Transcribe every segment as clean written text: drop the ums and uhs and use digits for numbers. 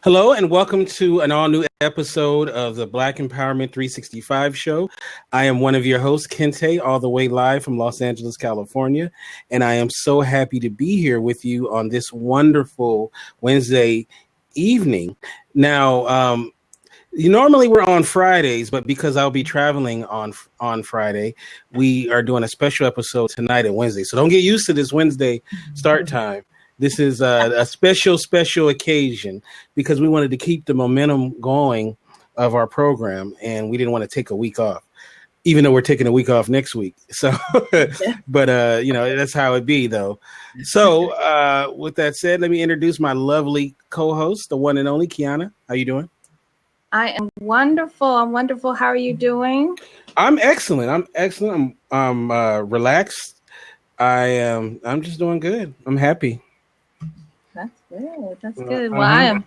Hello, and welcome to an all new episode of the Black Empowerment 365 show. I am one of your hosts, Kente, all the way live from Los Angeles, California. And I am so happy to be here with you on this wonderful Wednesday evening. Now, normally we're on Fridays, but because I'll be traveling on Friday, we are doing a special episode tonight and Wednesday. So don't get used to this Wednesday start time. This is a special occasion because we wanted to keep the momentum going of our program, and we didn't want to take a week off, even though we're taking a week off next week. So, but that's how it be, though. So, with that said, let me introduce my lovely co-host, the one and only Kiana. How you doing? I am wonderful. I'm wonderful. How are you doing? I'm excellent. I'm relaxed. I'm just doing good. I'm happy. That's good. That's good. Well,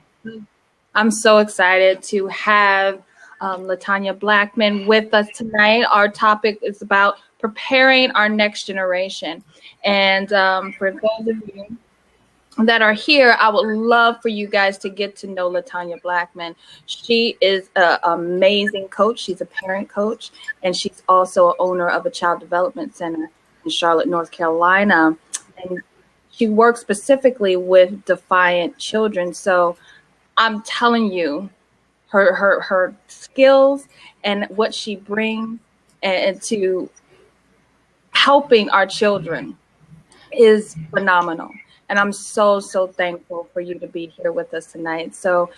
I'm so excited to have LaTanya Blackman with us tonight. Our topic is about preparing our next generation. And for those of you that are here, I would love for you guys to get to know LaTanya Blackman. She is an amazing coach. She's a parent coach, and she's also an owner of a child development center in Charlotte, North Carolina. And she works specifically with defiant children. So I'm telling you, her skills and what she brings and to helping our children is phenomenal. And I'm so thankful for you to be here with us tonight. So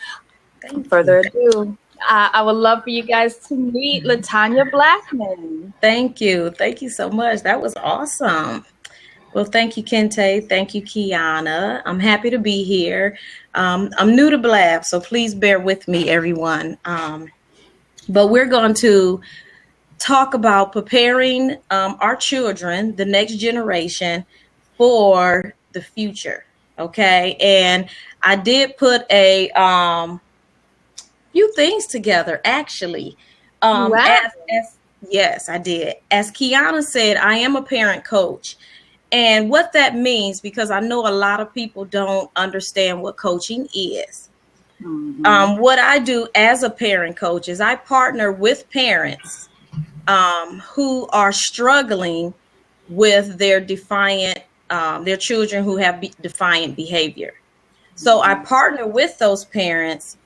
without further ado, I would love for you guys to meet LaTanya Blackman. Thank you. Thank you so much. That was awesome. Well, thank you, Kente. Thank you, Kiana. I'm happy to be here. I'm new to Blab, so please bear with me, everyone. But we're going to talk about preparing our children, the next generation, for the future. Okay. And I did put a few things together, actually. Wow. Yes, I did. As Kiana said, I am a parent coach. And what that means, because I know a lot of people don't understand what coaching is. Mm-hmm. What I do as a parent coach is I partner with parents who are struggling with their children who have defiant behavior. So I partner with those parents.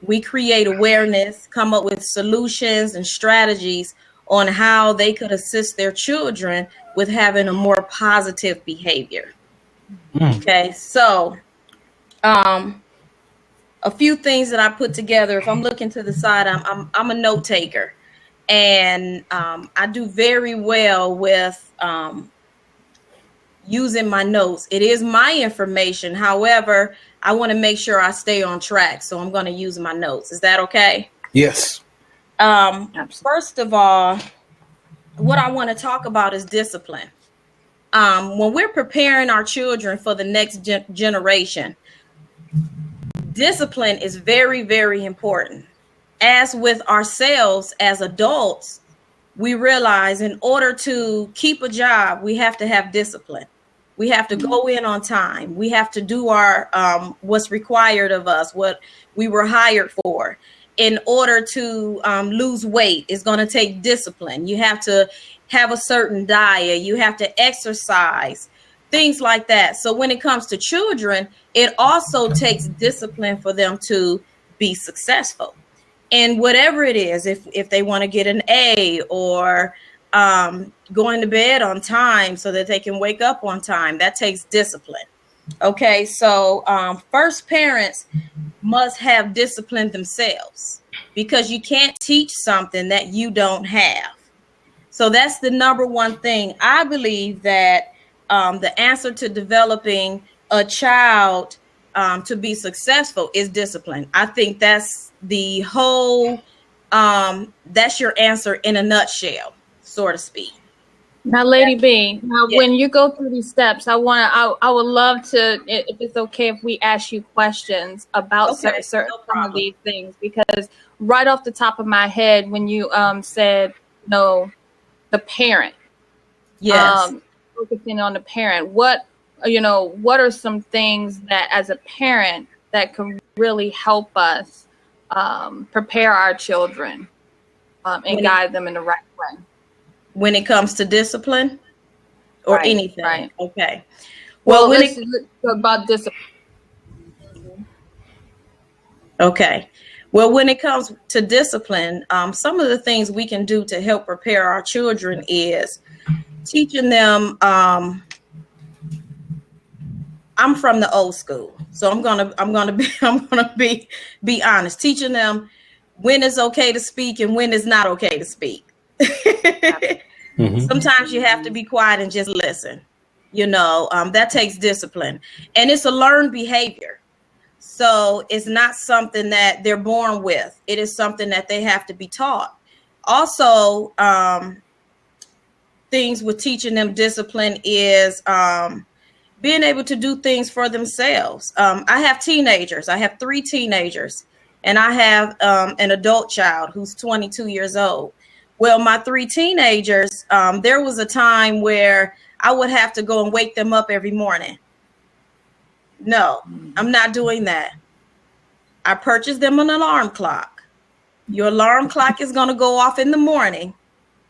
We create awareness, come up with solutions and strategies on how they could assist their children with having a more positive behavior. Okay, so a few things that I put together. If I'm looking to the side, I'm a note taker, and I do very well with using my notes. It is my information. However, I want to make sure I stay on track, so I'm going to use my notes. Is that okay? Yes. First of all, what I want to talk about is discipline. When we're preparing our children for the next generation, discipline is very, very important. As with ourselves as adults, we realize in order to keep a job, we have to have discipline. We have to go in on time. We have to do our what's required of us, what we were hired for. In order to lose weight, it's going to take discipline. You have to have a certain diet. You have to exercise, things like that. So when it comes to children, it also takes discipline for them to be successful. And whatever it is, if they want to get an A or going to bed on time so that they can wake up on time, that takes discipline. Okay, so first, parents must have discipline themselves, because you can't teach something that you don't have. So that's the number one thing. I believe that the answer to developing a child to be successful is discipline. I think that's the whole, that's your answer in a nutshell, so to speak. Now, Lady B, when you go through these steps, I would love to, if it's okay, if we ask you questions about certain of these things, because right off the top of my head, when you said, the parent, focusing on the parent, what are some things that as a parent that can really help us prepare our children and guide them in the right way. When it comes to discipline or Right, anything. right. Okay. Well, let's about discipline. Okay. Well, when it comes to discipline, some of the things we can do to help prepare our children is teaching them. I'm from the old school, so I'm gonna be honest. Teaching them when it's okay to speak and when it's not okay to speak. Sometimes you have to be quiet and just listen. That takes discipline, and it's a learned behavior. So it's not something that they're born with. It is something that they have to be taught. Also, things with teaching them discipline is being able to do things for themselves. I have teenagers. I have 3 teenagers, and I have an adult child who's 22 years old. Well, my 3 teenagers, there was a time where I would have to go and wake them up every morning. No, I'm not doing that. I purchased them an alarm clock. Your alarm clock is going to go off in the morning.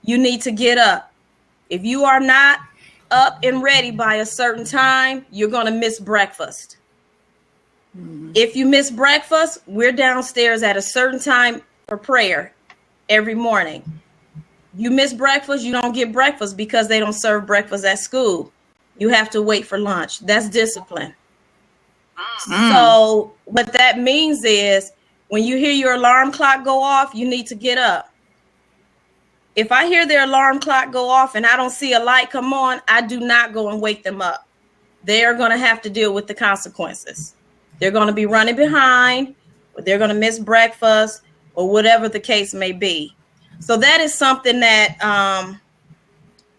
You need to get up. If you are not up and ready by a certain time, you're going to miss breakfast. If you miss breakfast, we're downstairs at a certain time for prayer every morning. You miss breakfast, you don't get breakfast because they don't serve breakfast at school. You have to wait for lunch. That's discipline. So what that means is when you hear your alarm clock go off, you need to get up. If I hear their alarm clock go off and I don't see a light come on, I do not go and wake them up. They are going to have to deal with the consequences. They're going to be running behind, or they're going to miss breakfast, or whatever the case may be. So that is something that,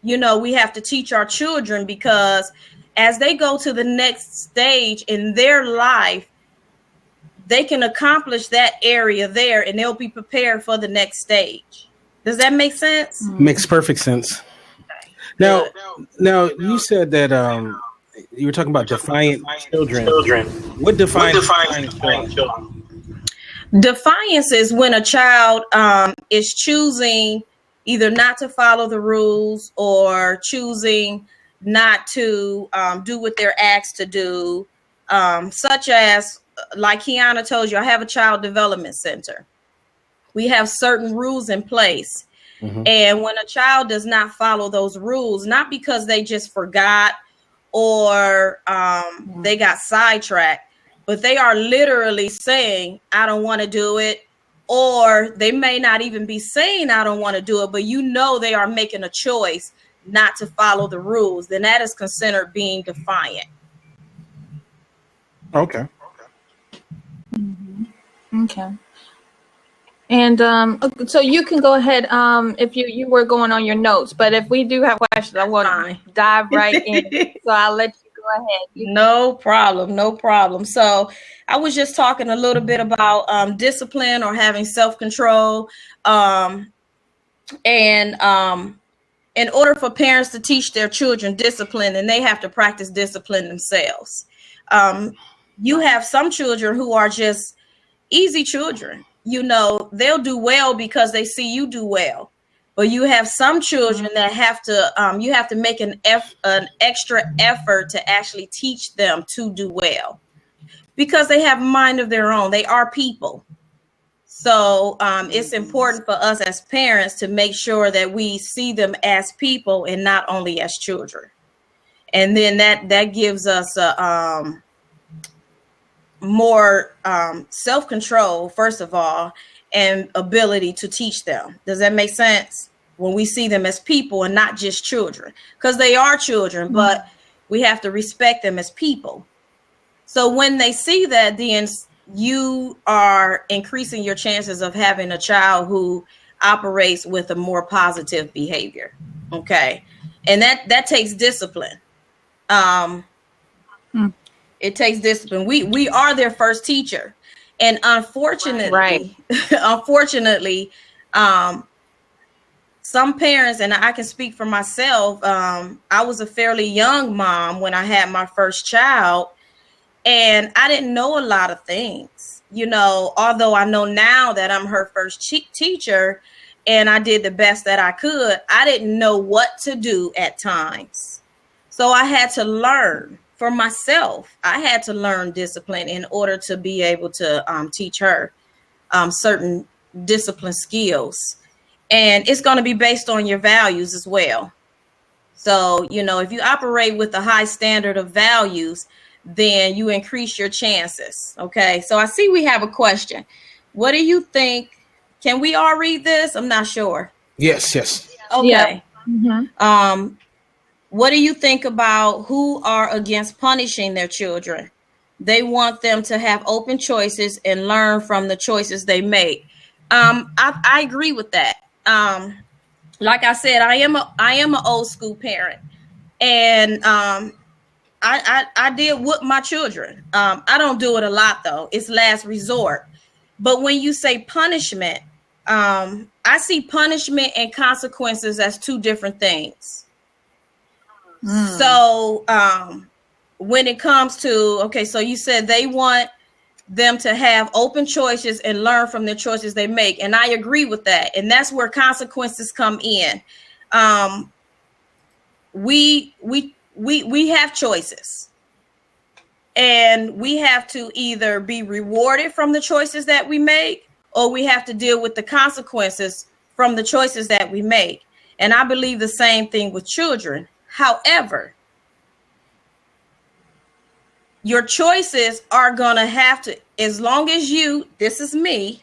we have to teach our children, because as they go to the next stage in their life, they can accomplish that area there and they'll be prepared for the next stage. Does that make sense? Makes perfect sense. Now you said that you were talking about defiant children. What defines children? Defiance is when a child is choosing either not to follow the rules or choosing not to do what they're asked to do, such as, like Kiana told you, I have a child development center. We have certain rules in place. And when a child does not follow those rules, not because they just forgot or they got sidetracked, but they are literally saying, I don't want to do it. Or they may not even be saying, I don't want to do it, but they are making a choice not to follow the rules, then that is considered being defiant. Okay. Okay. And so you can go ahead if you were going on your notes, but if we do have questions, I want to dive right in. So I'll let you go ahead. No problem. So I was just talking a little bit about discipline or having self-control. In order for parents to teach their children discipline, then they have to practice discipline themselves. You have some children who are just easy children. They'll do well because they see you do well. But you have some children that you have to make an extra effort to actually teach them to do well, because they have a mind of their own. They are people. So it's important for us as parents to make sure that we see them as people and not only as children. And then that gives us more self-control, first of all, and ability to teach them. Does that make sense? When we see them as people and not just children, because they are children, but we have to respect them as people. So when they see that, then you are increasing your chances of having a child who operates with a more positive behavior. Okay. And that takes discipline. It takes discipline. We are their first teacher. And unfortunately, some parents, and I can speak for myself, I was a fairly young mom when I had my first child. And I didn't know a lot of things, you know, although I know now that I'm her first teacher and I did the best that I could. I didn't know what to do at times. So I had to learn for myself. I had to learn discipline in order to be able to teach her certain discipline skills. And it's going to be based on your values as well. So, you know, if you operate with a high standard of values, then you increase your chances. Okay. So I see we have a question. What do you think? Can we all read this? I'm not sure. Yes. Okay. Yeah. Mm-hmm. What do you think about who are against punishing their children? They want them to have open choices and learn from the choices they make. I agree with that. Like I said, I am an old school parent, and I did whoop my children. I don't do it a lot though. It's last resort. But when you say punishment, I see punishment and consequences as two different things. So when it comes to, okay, so you said they want them to have open choices and learn from the choices they make. And I agree with that. And that's where consequences come in. We have choices, and we have to either be rewarded from the choices that we make, or we have to deal with the consequences from the choices that we make. And I believe the same thing with children. However, your choices are going to have to, as long as this is me,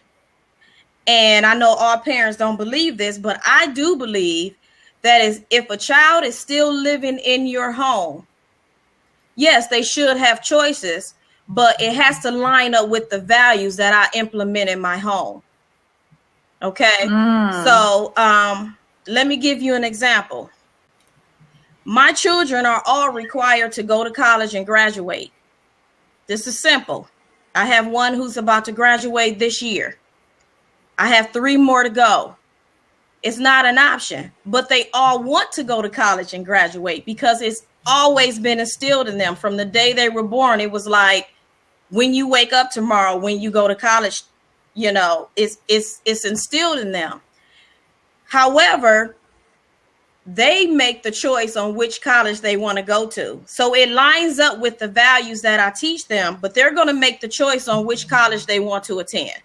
and I know all parents don't believe this, but I do believe that is, if a child is still living in your home, yes, they should have choices, but it has to line up with the values that I implement in my home. Okay. So let me give you an example. My children are all required to go to college and graduate. This is simple. I have one who's about to graduate this year. I have 3 more to go. It's not an option, but they all want to go to college and graduate because it's always been instilled in them from the day they were born. It was like, when you wake up tomorrow, when you go to college, you know, it's instilled in them. However, they make the choice on which college they want to go to. So it lines up with the values that I teach them, but they're going to make the choice on which college they want to attend.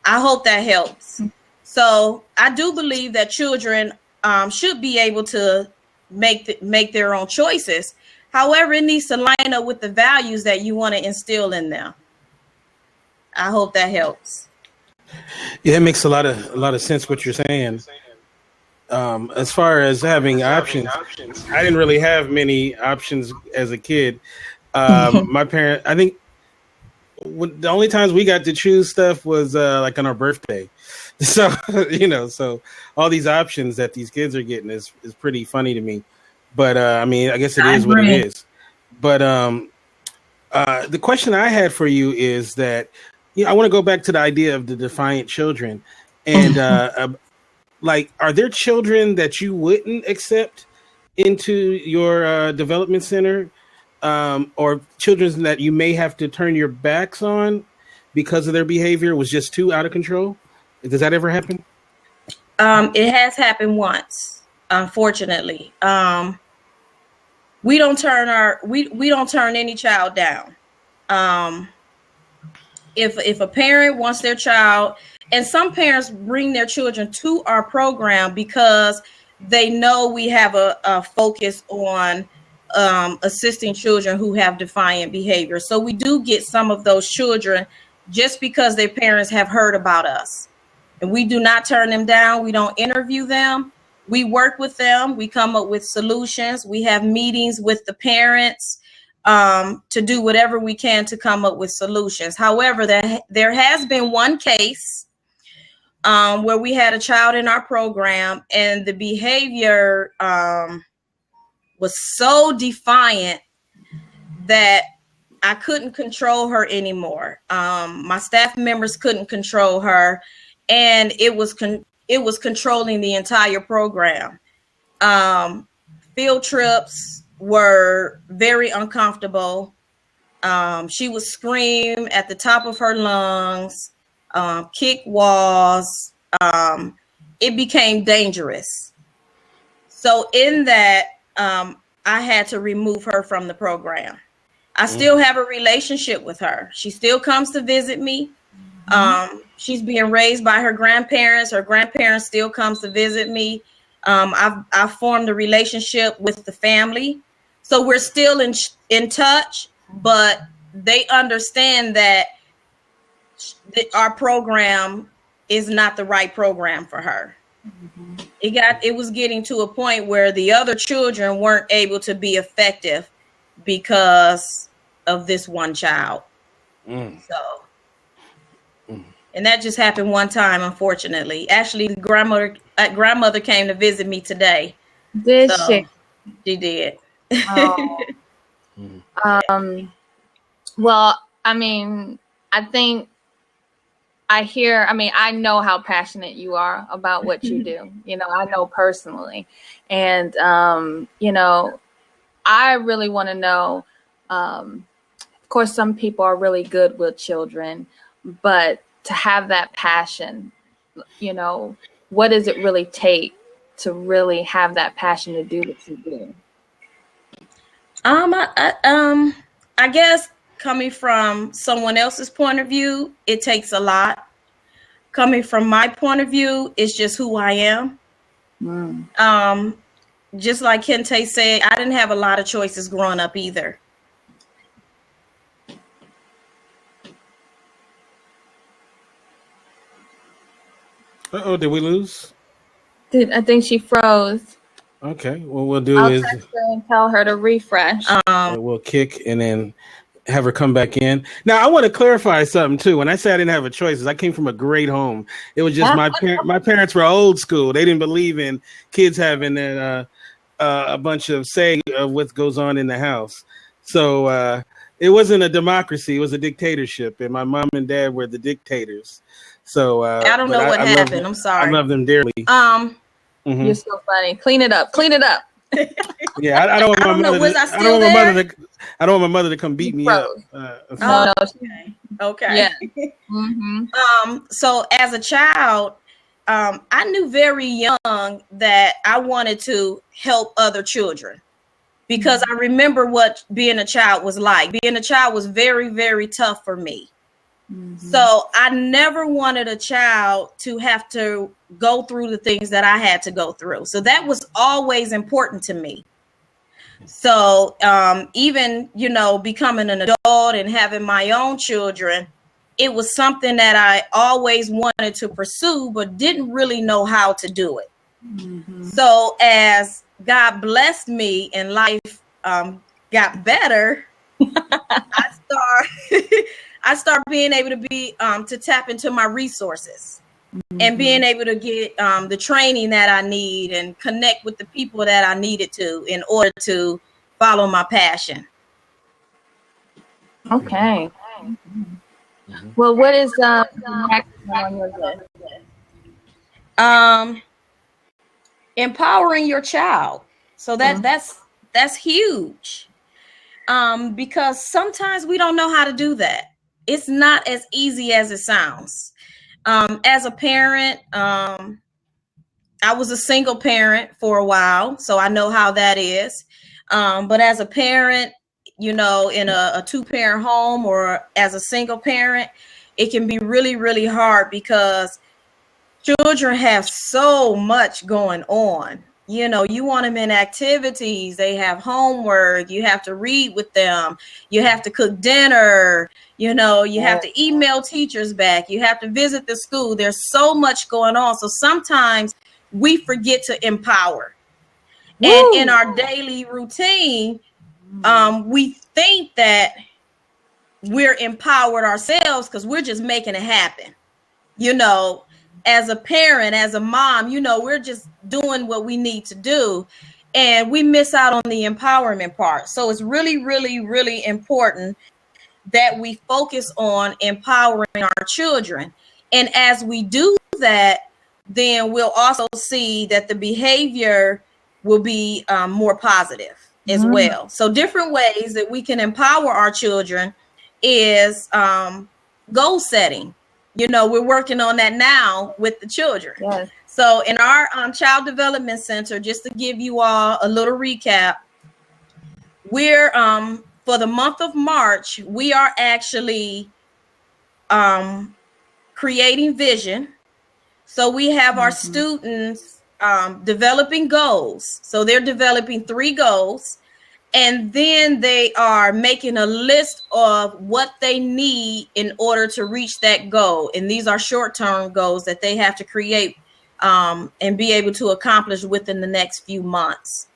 I hope that helps. So I do believe that children should be able to make their own choices. However, it needs to line up with the values that you want to instill in them. I hope that helps. Yeah, it makes a lot of sense what you're saying. As far as having options, I didn't really have many options as a kid. My parents, I think the only times we got to choose stuff was like on our birthday. So, you know, so all these options that these kids are getting is pretty funny to me. But I mean, I guess it is what it is. But the question I had for you is that, you know, I want to go back to the idea of the defiant children. And like, are there children that you wouldn't accept into your development center, or children that you may have to turn your backs on because of their behavior was just too out of control? Does that ever happen? It has happened once, unfortunately. We don't turn any child down. If a parent wants their child, and some parents bring their children to our program because they know we have a focus on assisting children who have defiant behavior. So we do get some of those children just because their parents have heard about us. And we do not turn them down. We don't interview them. We work with them. We come up with solutions. We have meetings with the parents to do whatever we can to come up with solutions. However, there has been one case where we had a child in our program, and the behavior was so defiant that I couldn't control her anymore. My staff members couldn't control her, and it was controlling the entire program. Field trips were very uncomfortable. She would scream at the top of her lungs, kick walls. It became dangerous. So in that, I had to remove her from the program. I still have a relationship with her. She still comes to visit me. She's being raised by her grandparents. Her grandparents still comes to visit me. I've formed a relationship with the family. So we're still in touch, but they understand that our program is not the right program for her. It was getting to a point where the other children weren't able to be effective because of this one child. So, and that just happened one time, unfortunately. Actually, the grandmother came to visit me today. Did she? She did. Oh. Well, I mean, I think I know how passionate you are about what you do. I know personally. And, I really want to know, of course, some people are really good with children, but to have that passion, what does it really take to really have that passion to do what you do? I guess coming from someone else's point of view, it takes a lot. Coming from my point of view, it's just who I am. Just like Kente said, I didn't have a lot of choices growing up either. Uh-oh, did we lose? I think she froze. Okay, what we'll do I'll is text her and tell her to refresh. we'll kick and then have her come back in. Now, I want to clarify something too. When I say I didn't have a choice, I came from a great home. It was just my parents were old school. They didn't believe in kids having a bunch of say of what goes on in the house. So it wasn't a democracy; it was a dictatorship, and my mom and dad were the dictators. So I don't know what happened. I'm sorry. I love them dearly. You're so funny. Clean it up. Yeah, I don't want my mother. I don't want my mother to come beat me up. No. Okay. Yeah. So as a child, I knew very young that I wanted to help other children because I remember what being a child was like. Being a child was very, very tough for me. So I never wanted a child to have to go through the things that I had to go through. So that was always important to me. So even, becoming an adult and having my own children, it was something that I always wanted to pursue, but didn't really know how to do it. So as God blessed me and life got better, I start being able to be to tap into my resources and being able to get the training that I need and connect with the people that I needed to in order to follow my passion. Okay. Well, what is the next one on your list? Empowering your child. So that's huge. Because sometimes we don't know how to do that. It's not as easy as it sounds. As a parent, I was a single parent for a while, so I know how that is. But as a parent, in a two-parent home or as a single parent, it can be really, really hard because children have so much going on. You want them in activities. They have homework. You have to read with them. You have to cook dinner. You have to email teachers back. You have to visit the school. There's so much going on. So sometimes we forget to empower. Woo. And in our daily routine, we think that we're empowered ourselves because we're just making it happen. As a parent, as a mom, we're just doing what we need to do and we miss out on the empowerment part. So it's really, really, really important that we focus on empowering our children. And as we do that, then we'll also see that the behavior will be more positive. as well. So different ways that we can empower our children is goal setting. You know, we're working on that now with the children. Yes. So in our Child Development Center, just to give you all a little recap, we're for the month of March, we are actually creating vision. So we have our students developing goals. So they're developing 3 goals, and then they are making a list of what they need in order to reach that goal. And these are short-term goals that they have to create and be able to accomplish within the next few months.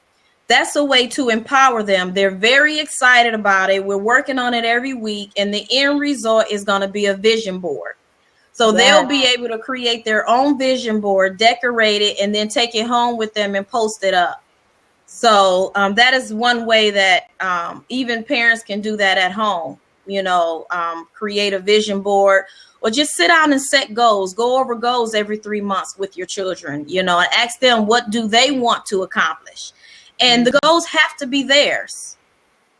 That's a way to empower them. They're very excited about it. We're working on it every week, and the end result is going to be a vision board. So they'll be able to create their own vision board, decorate it, and then take it home with them and post it up. So that is one way that even parents can do that at home, you know, create a vision board, or just sit down and set goals, go over goals every 3 months with your children, you know, and ask them what do they want to accomplish. And the goals have to be theirs,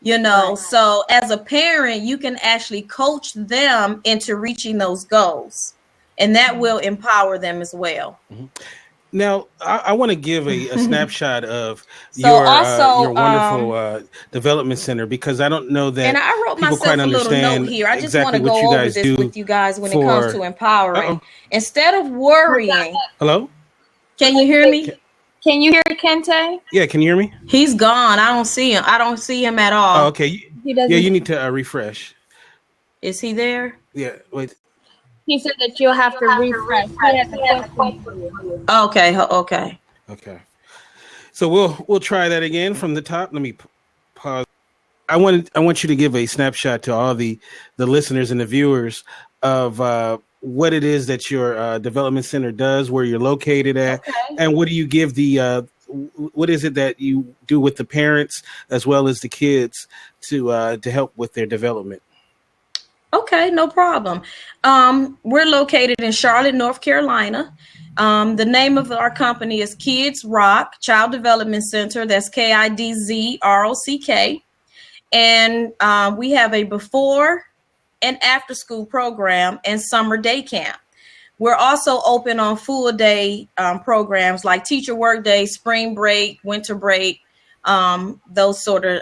you know. Right. So as a parent, you can actually coach them into reaching those goals, and that will empower them as well. Mm-hmm. Now, I want to give a snapshot of your wonderful development center, because I don't know that. And I wrote myself a little note here. I just want to go over this with you guys when it comes to empowering. Instead of worrying. Hello? Can you hear me? Can you hear Kente? Yeah, can you hear me? He's gone. I don't see him. I don't see him at all. Oh, okay. Yeah, you need to refresh. Is he there? Yeah, wait. He said that you'll have to refresh. Okay. Okay. So we'll try that again from the top. Let me pause. I want you to give a snapshot to all the listeners and the viewers of what it is that your development center does, where you're located at, and what do you give what is it that you do with the parents as well as the kids to help with their development? Okay, no problem. We're located in Charlotte, North Carolina. The name of our company is Kids Rock Child Development Center. That's KIDZROCK. And we have a before and after school program and summer day camp. We're also open on full day programs like teacher work day, spring break, winter break, those sort of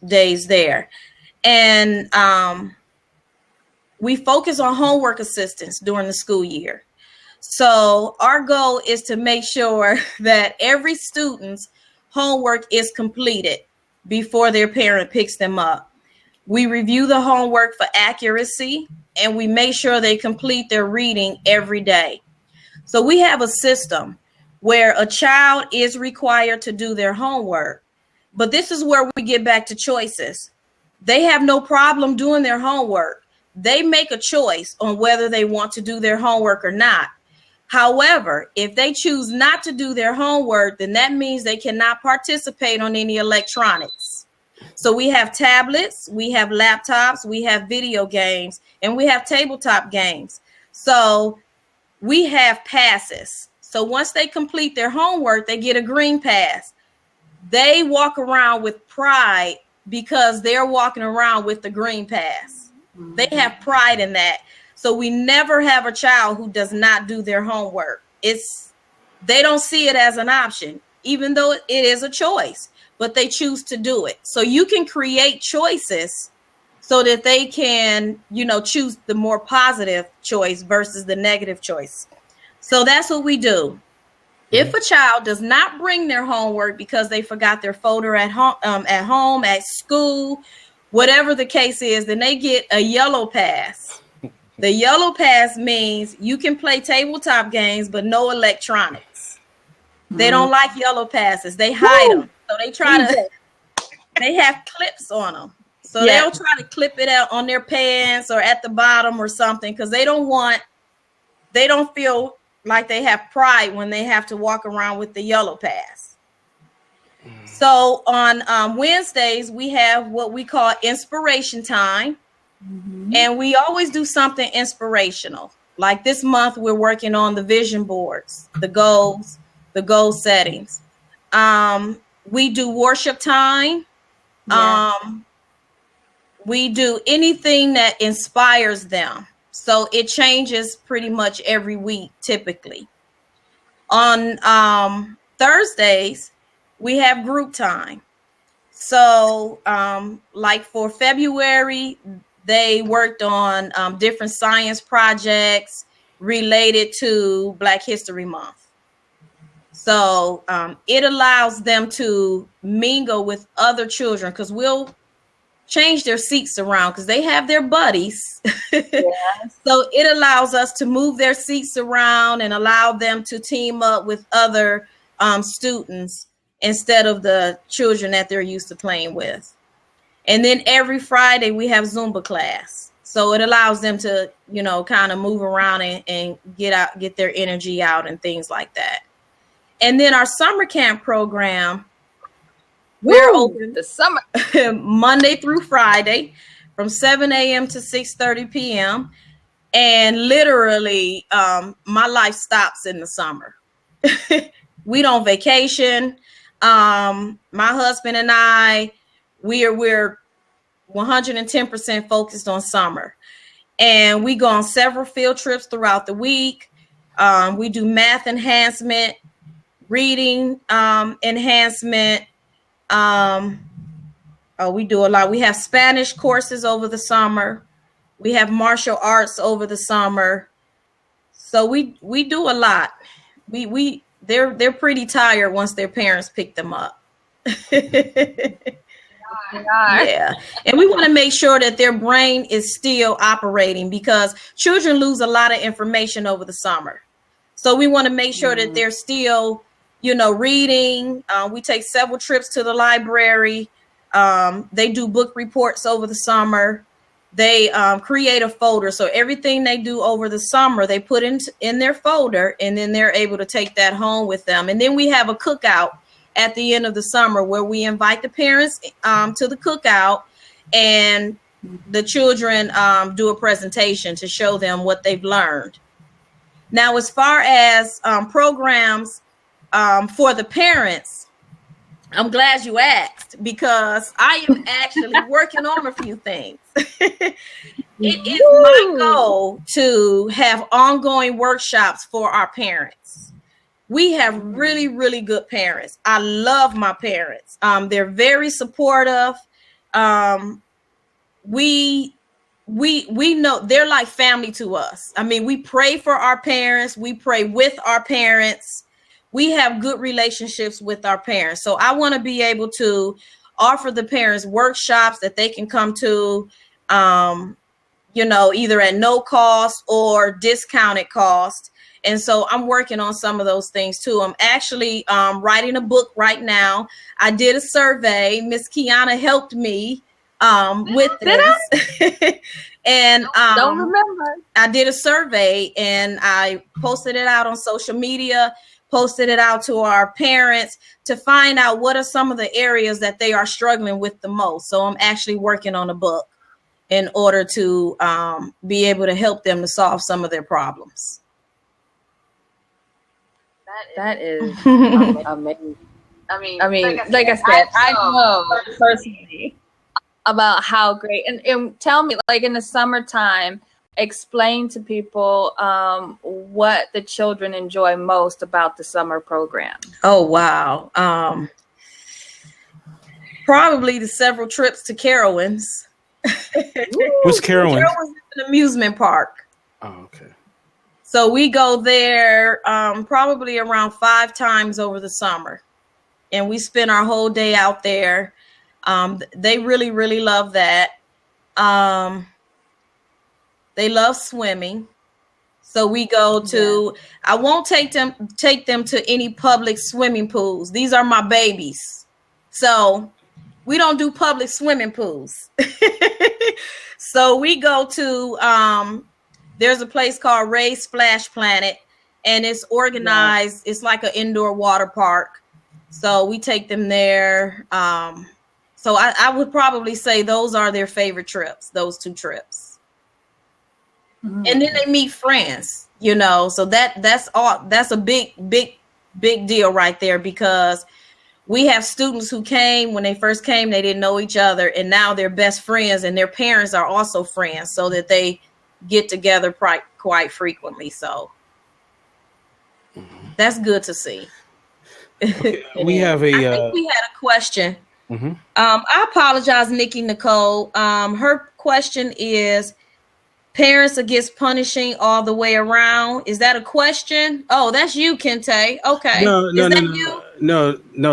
days there. And we focus on homework assistance during the school year. So our goal is to make sure that every student's homework is completed before their parent picks them up. We review the homework for accuracy, and we make sure they complete their reading every day. So we have a system where a child is required to do their homework, but this is where we get back to choices. They have no problem doing their homework. They make a choice on whether they want to do their homework or not. However, if they choose not to do their homework, then that means they cannot participate on any electronics. So we have tablets, we have laptops, we have video games, and we have tabletop games. So we have passes. So once they complete their homework, they get a green pass. They walk around with pride because they're walking around with the green pass. Mm-hmm. They have pride in that. So we never have a child who does not do their homework. They don't see it as an option, even though it is a choice, but they choose to do it. So you can create choices so that they can, choose the more positive choice versus the negative choice. So that's what we do. If a child does not bring their homework because they forgot their folder at home, at school, whatever the case is, then they get a yellow pass. The yellow pass means you can play tabletop games, but no electronics. They don't like yellow passes. They hide them. So they have clips on them. So they'll try to clip it out on their pants or at the bottom or something, because they don't feel like they have pride when they have to walk around with the yellow pass. So on Wednesdays, we have what we call inspiration time. Mm-hmm. And we always do something inspirational. Like this month, we're working on the vision boards, the goals, the goal settings. We do worship time. Yes. We do anything that inspires them. So it changes pretty much every week, typically. On Thursdays, we have group time. So like for February, they worked on different science projects related to Black History Month. So it allows them to mingle with other children, because we'll change their seats around because they have their buddies. Yes. So it allows us to move their seats around and allow them to team up with other students instead of the children that they're used to playing with. And then every Friday we have Zumba class. So it allows them to, you know, kind of move around and get their energy out and things like that. And then our summer camp program, we're open the summer Monday through Friday from 7 a.m. to 6:30 p.m. And literally, my life stops in the summer. We don't vacation. My husband and I, we're 110% focused on summer. And we go on several field trips throughout the week. We do math enhancement, reading enhancement. We do a lot. We have Spanish courses over the summer. We have martial arts over the summer. So we do a lot. They're pretty tired once their parents pick them up. Yeah. And we want to make sure that their brain is still operating, because children lose a lot of information over the summer. So we want to make sure that they're still, you know, reading. We take several trips to the library. They do book reports over the summer. They create a folder. So everything they do over the summer, they put in their folder, and then they're able to take that home with them. And then we have a cookout at the end of the summer where we invite the parents to the cookout, and the children do a presentation to show them what they've learned. Now, as far as programs for the parents, I'm glad you asked, because I am actually working on a few things. It is my goal to have ongoing workshops for our parents. We have really, really good parents. I love my parents. They're very supportive. We know they're like family to us. I mean, we pray for our parents. We pray with our parents. We have good relationships with our parents. So I want to be able to offer the parents workshops that they can come to, you know, either at no cost or discounted cost. And so I'm working on some of those things too. I'm actually writing a book right now. I did a survey. Miss Kiana helped me with this. And don't remember. I did a survey and I posted it out on social media, posted it out to our parents to find out what are some of the areas that they are struggling with the most. So I'm actually working on a book in order to be able to help them to solve some of their problems. That is amazing. I mean, like I said, I know personally about how great, and tell me, like in the summertime, explain to people what the children enjoy most about the summer program. Oh, wow. Probably the several trips to Carowinds. What's Carowinds? Carowinds is an amusement park. Oh, okay. So we go there probably around 5 times over the summer, and we spend our whole day out there. They really, really love that. They love swimming. So we go to, I won't take them to any public swimming pools. These are my babies. So we don't do public swimming pools. So we go to, there's a place called Ray's Splash Planet, and it's organized. It's like an indoor water park. So we take them there. So I would probably say those are their favorite trips, those 2 trips. Mm-hmm. And then they meet friends, you know, so that's a big deal right there, because We have students who came when they first came, they didn't know each other, and now they're best friends, and their parents are also friends, so that they get together quite frequently. So that's good to see. Okay, we have a. I think we had a question. Mm-hmm. I apologize, Nikki Nicole. Her question is: parents against punishing all the way around. Is that a question? Oh, that's you, Kente. Okay. No.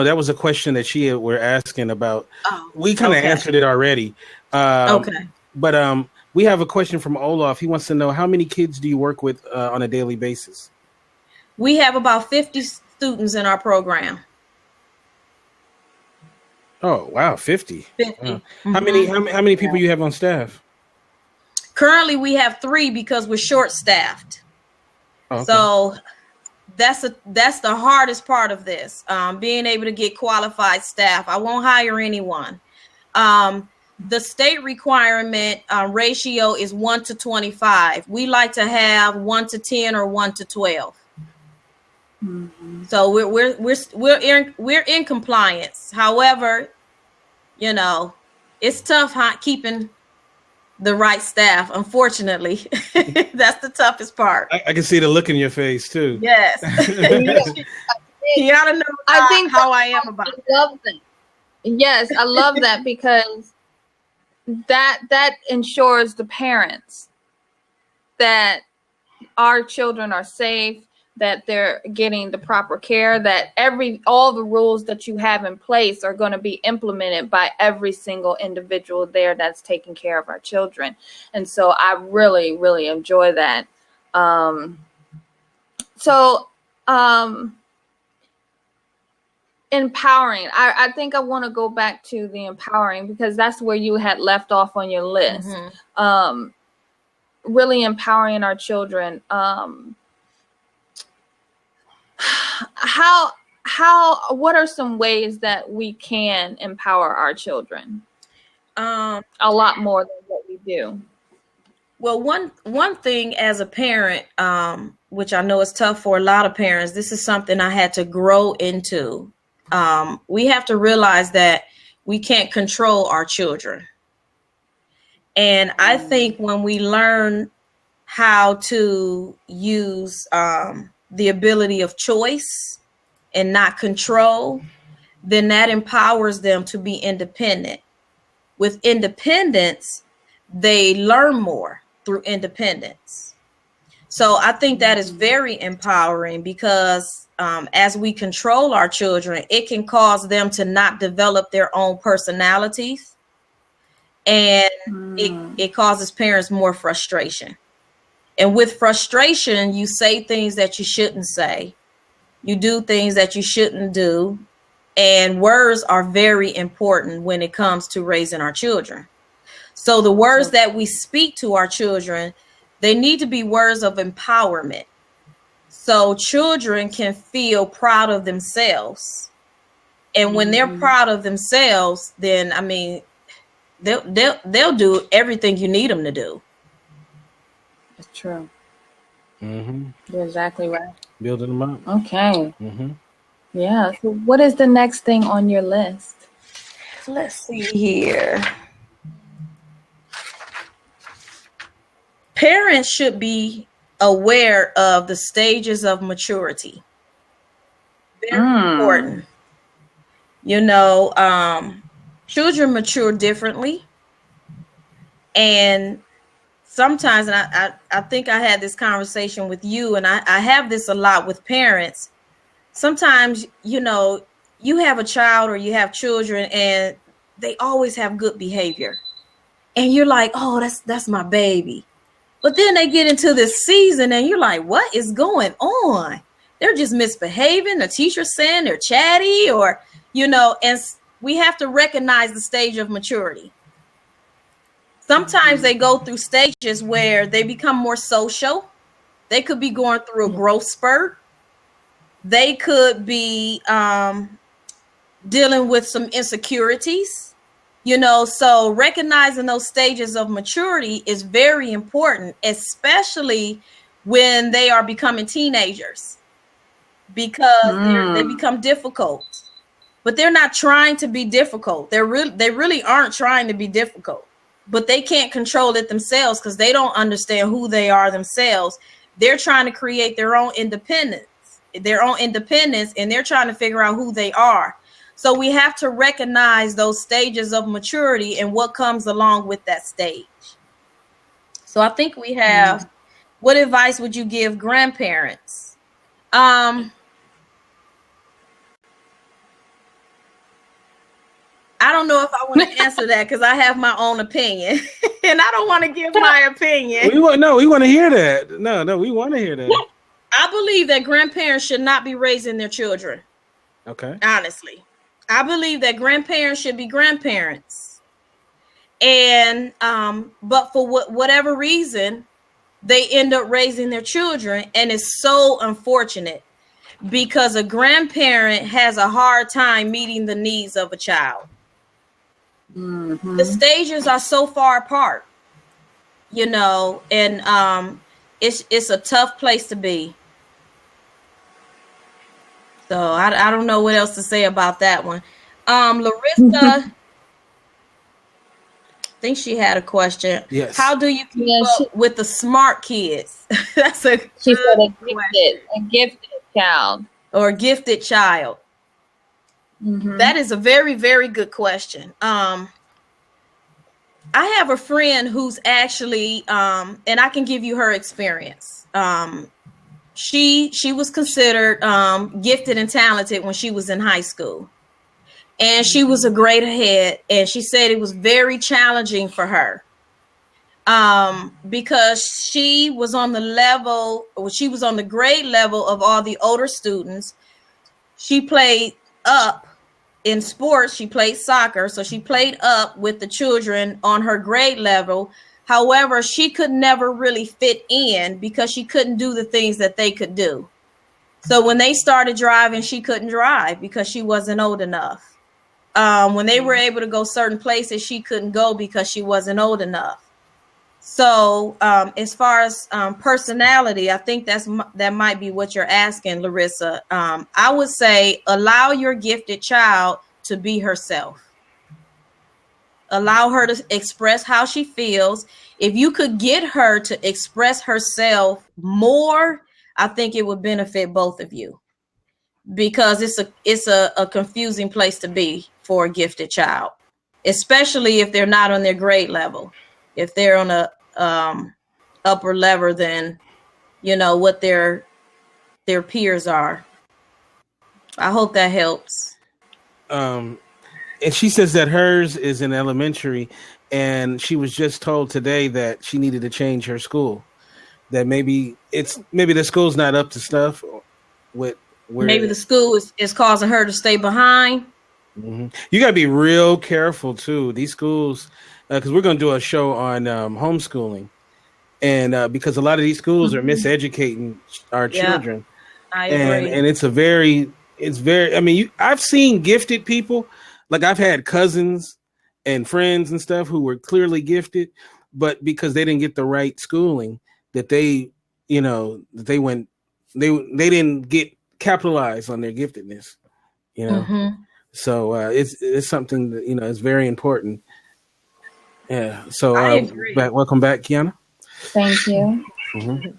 That was a question that she were asking about. Oh, we kind of answered it already. Okay. But we have a question from Olaf. He wants to know, how many kids do you work with on a daily basis? We have about 50 students in our program. Oh, wow, 50. 50. Mm-hmm. How many people you have on staff? Currently, we have 3 because we're short-staffed. Okay. So that's the hardest part of this, being able to get qualified staff. I won't hire anyone. The state requirement ratio is 1 to 25. We like to have 1 to 10 or 1 to 12. Mm-hmm. So we're in compliance. However, it's tough keeping the right staff. Unfortunately, that's the toughest part. I can see the look in your face too. Yes. You gotta know. I think how I am about it. I love that. Yes, I love that, because that ensures the parents that our children are safe, that they're getting the proper care, that all the rules that you have in place are going to be implemented by every single individual there that's taking care of our children. And so I really, really enjoy that. Empowering. I think I want to go back to the empowering, because that's where you had left off on your list. Mm-hmm. Really empowering our children. What are some ways that we can empower our children? A lot more than what we do. Well, one thing as a parent, which I know is tough for a lot of parents, this is something I had to grow into. We have to realize that we can't control our children. And I think when we learn how to use the ability of choice and not control, then that empowers them to be independent. With independence, they learn more through independence. So I think that is very empowering, because as we control our children, it can cause them to not develop their own personalities. And it causes parents more frustration. And with frustration, you say things that you shouldn't say. You do things that you shouldn't do. And words are very important when it comes to raising our children. So the words that we speak to our children, they need to be words of empowerment. So children can feel proud of themselves. And when they're proud of themselves, then, I mean, they'll do everything you need them to do. It's true. Mm-hmm. You're exactly right. Building them up. Okay. Mm-hmm. Yeah. So what is the next thing on your list? Let's see here. Parents should be aware of the stages of maturity. Very important. Children mature differently. And sometimes, and I think I had this conversation with you, and I have this a lot with parents. Sometimes, you have a child or you have children and they always have good behavior. And you're like, oh, that's my baby. But then they get into this season and you're like, what is going on? They're just misbehaving. The teacher's saying they're chatty and we have to recognize the stage of maturity. Sometimes they go through stages where they become more social. They could be going through a growth spurt. They could be dealing with some insecurities, so recognizing those stages of maturity is very important, especially when they are becoming teenagers, because they become difficult. but they're not trying to be difficult. They really aren't trying to be difficult, but they can't control it themselves because they don't understand who they are themselves. They're trying to create their own independence, and they're trying to figure out who they are. So we have to recognize those stages of maturity and what comes along with that stage. So I think we have, what advice would you give grandparents? I don't know if I want to answer that because I have my own opinion and I don't want to give my opinion. We want to hear that. No, we want to hear that. I believe that grandparents should not be raising their children. Okay. Honestly, I believe that grandparents should be grandparents. And, but for whatever reason, they end up raising their children. And it's so unfortunate because a grandparent has a hard time meeting the needs of a child. Mm-hmm. The stages are so far apart, and it's a tough place to be. So I don't know what else to say about that one. Larissa, I think she had a question. Yes. How do you keep up with the smart kids? That's a she said a gifted child. Or a gifted child. Mm-hmm. That is a very, very good question. I have a friend who's actually, and I can give you her experience. She was considered gifted and talented when she was in high school. And she was a grade ahead. And she said it was very challenging for her because she was on the grade level of all the older students. She played up in sports. She played soccer. So she played up with the children on her grade level. However, she could never really fit in because she couldn't do the things that they could do. So when they started driving, she couldn't drive because she wasn't old enough. When they were able to go certain places, she couldn't go because she wasn't old enough. So as far as personality, I think that might be what you're asking, Larissa. I would say allow your gifted child to be herself. Allow her to express how she feels. If you could get her to express herself more, I think it would benefit both of you, because it's a confusing place to be for a gifted child, especially if they're not on their grade level. If they're on a upper level than, what their peers are. I hope that helps. And she says that hers is in elementary, and she was just told today that she needed to change her school. That maybe the school's not up to stuff with where maybe the school is causing her to stay behind. Mm-hmm. You got to be real careful too. These schools, because we're going to do a show on homeschooling, and because a lot of these schools are miseducating our children. I agree. And it's very. I mean, I've seen gifted people. Like I've had cousins and friends and stuff who were clearly gifted, but because they didn't get the right schooling, that they didn't get capitalized on their giftedness. Mm-hmm. So it's something that is very important. Yeah. So I agree. Welcome back, Kiana. Thank you. Mm-hmm.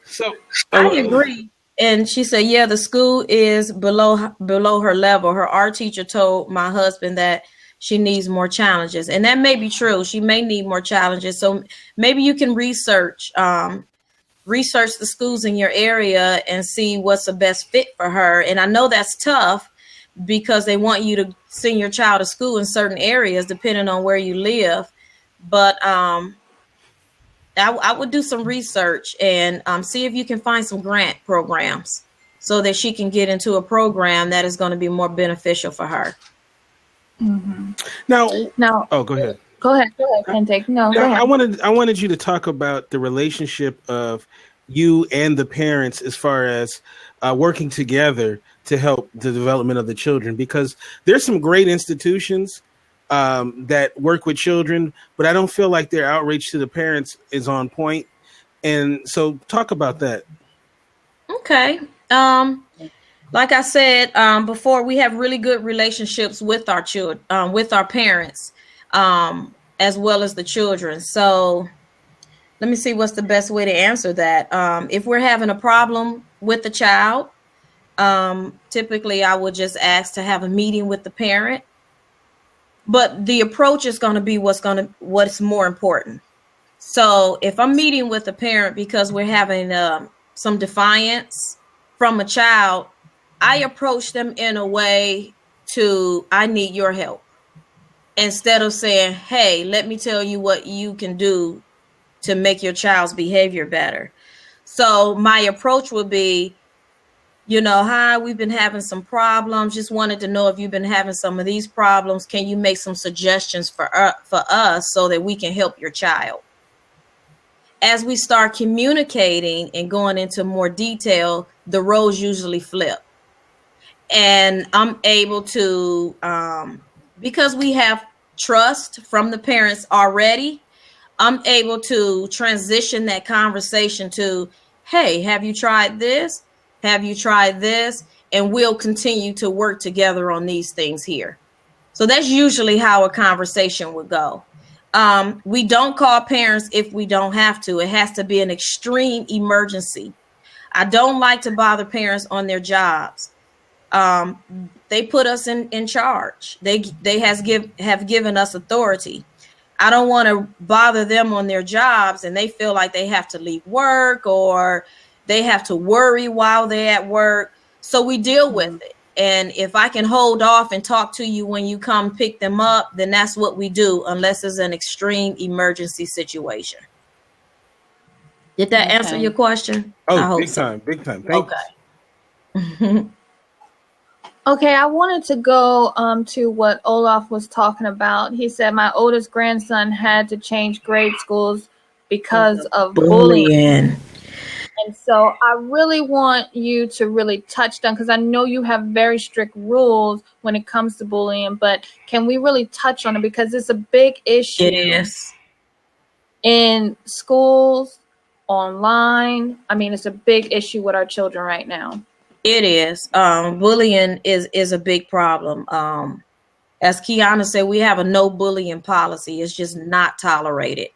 So I agree. And she said, yeah, the school is below her level. Her art teacher told my husband that she needs more challenges. And that may be true. She may need more challenges. So maybe you can research the schools in your area and see what's the best fit for her. And I know that's tough because they want you to send your child to school in certain areas, depending on where you live. But I would do some research and see if you can find some grant programs so that she can get into a program that is going to be more beneficial for her. Mm-hmm. Now, oh, go ahead. Go ahead, Kente. No, go ahead. I wanted you to talk about the relationship of you and the parents as far as working together to help the development of the children, because there's some great institutions that work with children, but I don't feel like their outreach to the parents is on point. And so talk about that. Okay. Like I said before, we have really good relationships with our children, with our parents, as well as the children. So let me see what's the best way to answer that. If we're having a problem with the child, typically I would just ask to have a meeting with the parent. But the approach is going to be what's more important. So if I'm meeting with a parent because we're having some defiance from a child, I approach them in a way I need your help. Instead of saying, hey, let me tell you what you can do to make your child's behavior better. So my approach would be, hi, we've been having some problems. Just wanted to know if you've been having some of these problems. Can you make some suggestions for us so that we can help your child? As we start communicating and going into more detail, the roles usually flip. And I'm able to, because we have trust from the parents already, I'm able to transition that conversation to, hey, have you tried this? Have you tried this? And we'll continue to work together on these things here. So that's usually how a conversation would go. We don't call parents if we don't have to. It has to be an extreme emergency. I don't like to bother parents on their jobs. They put us in charge. They have given us authority. I don't want to bother them on their jobs and they feel like they have to leave work or they have to worry while they're at work. So we deal with it. And if I can hold off and talk to you when you come pick them up, then that's what we do, unless it's an extreme emergency situation. Did that answer your question? Oh, big time. Thanks. Okay. Okay, I wanted to go to what Olaf was talking about. He said my oldest grandson had to change grade schools because of bullying. And so I really want you to really touch on, because I know you have very strict rules when it comes to bullying, but can we really touch on it? Because it's a big issue. It is. In schools, online. I mean, it's a big issue with our children right now. It is. Bullying is a big problem. As Kiana said, we have a no bullying policy. It's just not tolerated.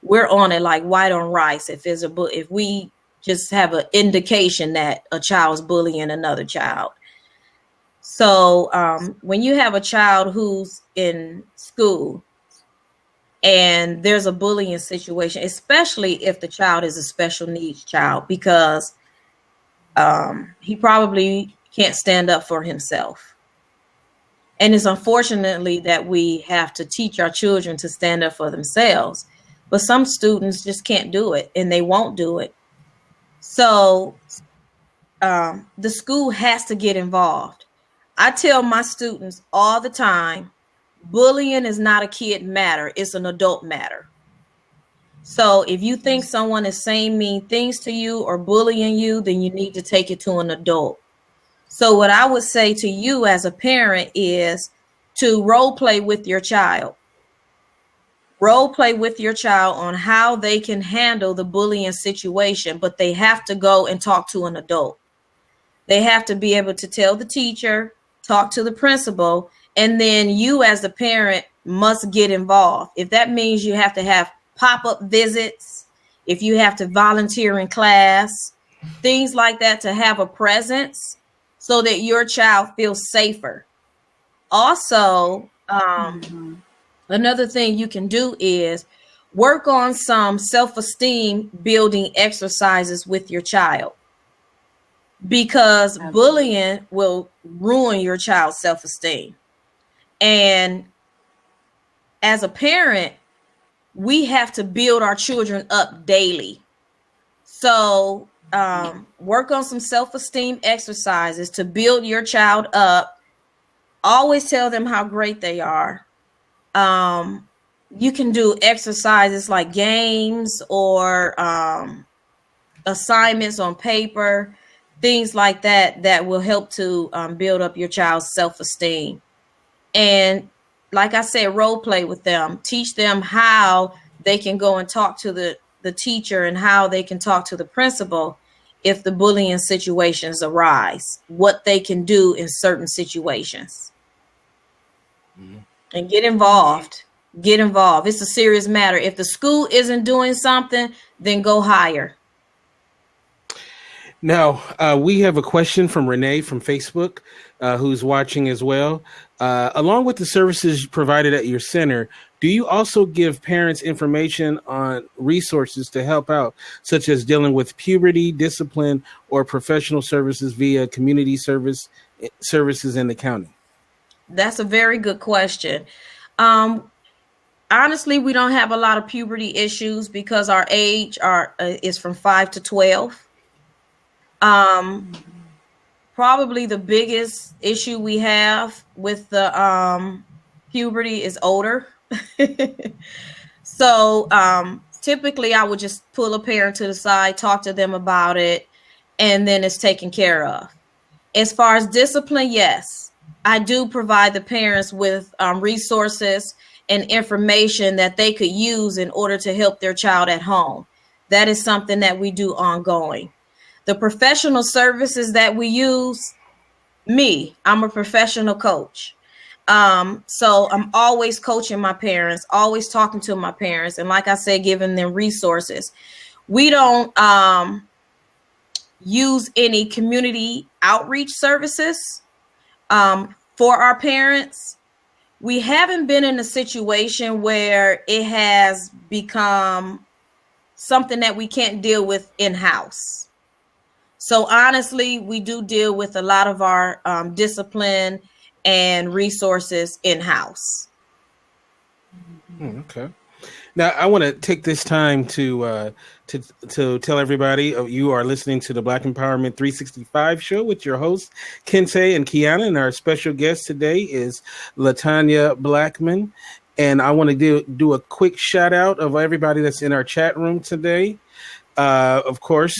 We're on it like white on rice. If we just have an indication that a child's bullying another child. So when you have a child who's in school and there's a bullying situation, especially if the child is a special needs child, because he probably can't stand up for himself. And it's unfortunately that we have to teach our children to stand up for themselves. But some students just can't do it and they won't do it. So the school has to get involved. I tell my students all the time, bullying is not a kid matter. It's an adult matter. So if you think someone is saying mean things to you or bullying you, then you need to take it to an adult. So what I would say to you as a parent is to role play with your child. Role play with your child on how they can handle the bullying situation, but they have to go and talk to an adult. They have to be able to tell the teacher, talk to the principal, and then you as the parent must get involved. If that means you have to have pop-up visits, if you have to volunteer in class, things like that, to have a presence so that your child feels safer. Also, another thing you can do is work on some self-esteem building exercises with your child, because bullying will ruin your child's self-esteem. And as a parent, we have to build our children up daily. So work on some self-esteem exercises to build your child up. Always tell them how great they are. You can do exercises like games or assignments on paper, things like that, that will help to build up your child's self-esteem. And like I said, role play with them, teach them how they can go and talk to the teacher and how they can talk to the principal if the bullying situations arise, what they can do in certain situations. And get involved. Get involved. It's a serious matter. If the school isn't doing something, then go higher. Now, we have a question from Renee from Facebook, who's watching as well. Along with the services provided at your center, do you also give parents information on resources to help out, such as dealing with puberty, discipline, or professional services via community services in the county? That's a very good question. Honestly, we don't have a lot of puberty issues because our age is from 5 to 12. Probably the biggest issue we have with the puberty is odor. So typically I would just pull a parent to the side, talk to them about it, and then it's taken care of. As far as discipline, yes, I do provide the parents with resources and information that they could use in order to help their child at home. That is something that we do ongoing. The professional services that we use, I'm a professional coach. So I'm always coaching my parents, always talking to my parents. And like I said, giving them resources. We don't use any community outreach services for our parents. We haven't been in a situation where it has become something that we can't deal with in-house. So honestly, we do deal with a lot of our discipline and resources in-house. Okay. Now, I want to take this time to tell everybody you are listening to the Black Empowerment 365 show with your hosts, Kente and Kiana, and our special guest today is Latanya Blackman. And I want to do a quick shout out of everybody that's in our chat room today. Of course,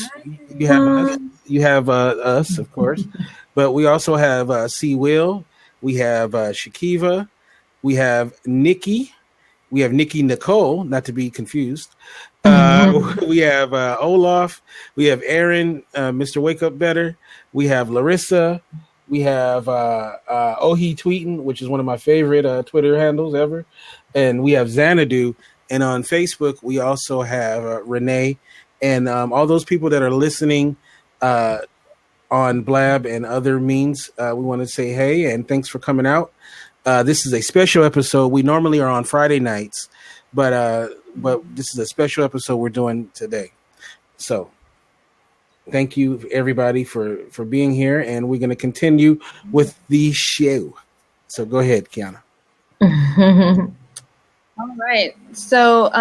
you have us, of course, but we also have C. Will, we have Shakiva, we have Nikki. We have Nikki Nicole, not to be confused. We have Olaf. We have Aaron, Mr. Wake Up Better. We have Larissa. We have Ohi Tweetin, which is one of my favorite Twitter handles ever. And we have Xanadu. And on Facebook, we also have Renee. And all those people that are listening on Blab and other means, we want to say hey and thanks for coming out. This is a special episode. We normally are on Friday nights, but this is a special episode we're doing today. So thank you everybody for being here, and we're going to continue with the show. So go ahead, Kiana. All right. So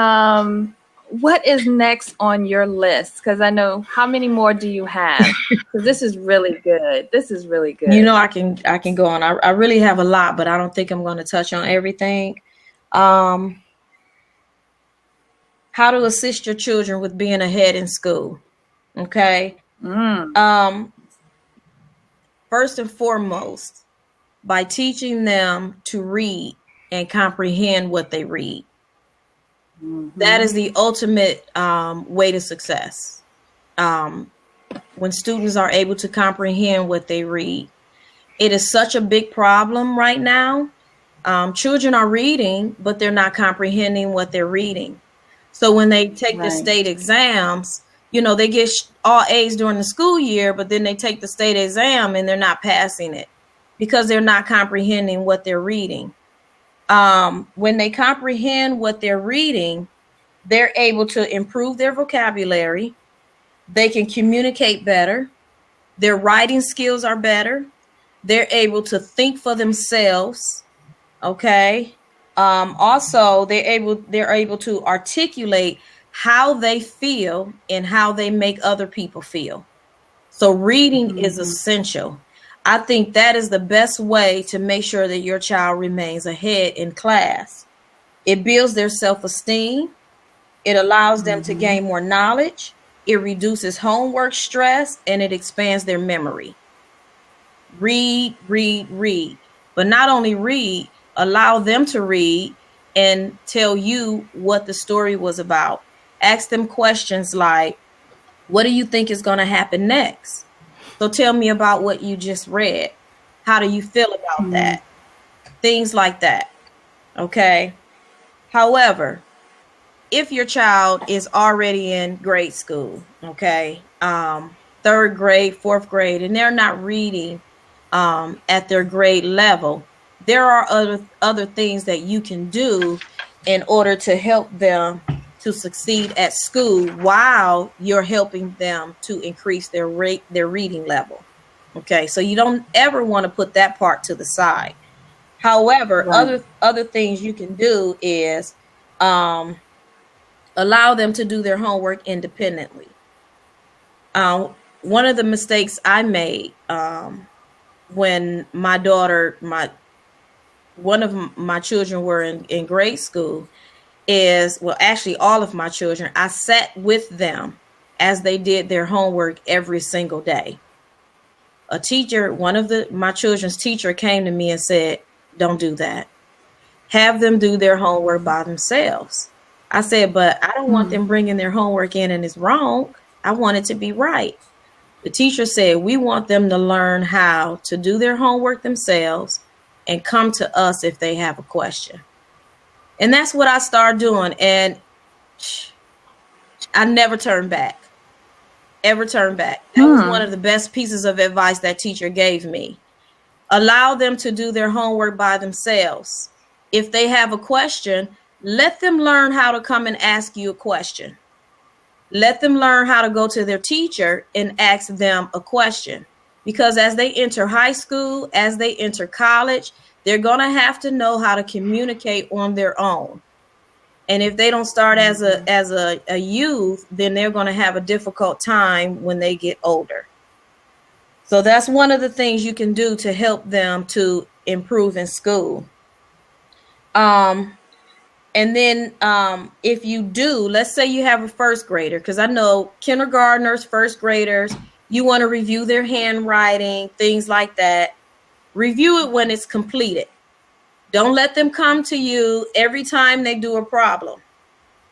what is next on your list? Because I know, how many more do you have? Because this is really good. This is really good. You know, I can go on. I really have a lot, but I don't think I'm going to touch on everything. How to assist your children with being ahead in school. Okay. First and foremost, by teaching them to read and comprehend what they read. That is the ultimate way to success. When students are able to comprehend what they read, it is such a big problem right now. Children are reading, but they're not comprehending what they're reading. So when they take the state exams, you know, they get all A's during the school year, but then they take the state exam and they're not passing it because they're not comprehending what they're reading. When they comprehend what they're reading, they're able to improve their vocabulary. They can communicate better. Their writing skills are better. They're able to think for themselves. Okay. Also, they're able to articulate how they feel and how they make other people feel. So reading is essential. I think that is the best way to make sure that your child remains ahead in class. It builds their self-esteem. It allows them to gain more knowledge. It reduces homework stress, and it expands their memory. Read, read, read. But not only read, allow them to read and tell you what the story was about. Ask them questions like, What do you think is going to happen next? So tell me about what you just read. How do you feel about that? Things like that. Okay. However, if your child is already in grade school, okay, 3rd grade, 4th grade, and they're not reading at their grade level, there are other things that you can do in order to help them to succeed at school while you're helping them to increase their reading level. Okay, so you don't ever want to put that part to the side. However, other things you can do is allow them to do their homework independently. One of the mistakes I made when my daughter, one of my children were in grade school is, well, actually all of my children, I sat with them as they did their homework every single day. A teacher, one of my children's teacher came to me and said, don't do that. Have them do their homework by themselves. I said, but I don't want them bringing their homework in and it's wrong. I want it to be right. The teacher said, we want them to learn how to do their homework themselves and come to us if they have a question. And that's what I started doing. And I never turned back, ever turned back. That was one of the best pieces of advice that teacher gave me. Allow them to do their homework by themselves. If they have a question, let them learn how to come and ask you a question. Let them learn how to go to their teacher and ask them a question. Because as they enter high school, as they enter college, they're going to have to know how to communicate on their own. And if they don't start as a youth, then they're going to have a difficult time when they get older. So that's one of the things you can do to help them to improve in school. And then if you do, let's say you have a 1st grader, because I know kindergartners, 1st graders, you want to review their handwriting, things like that. Review it when it's completed. Don't let them come to you every time they do a problem.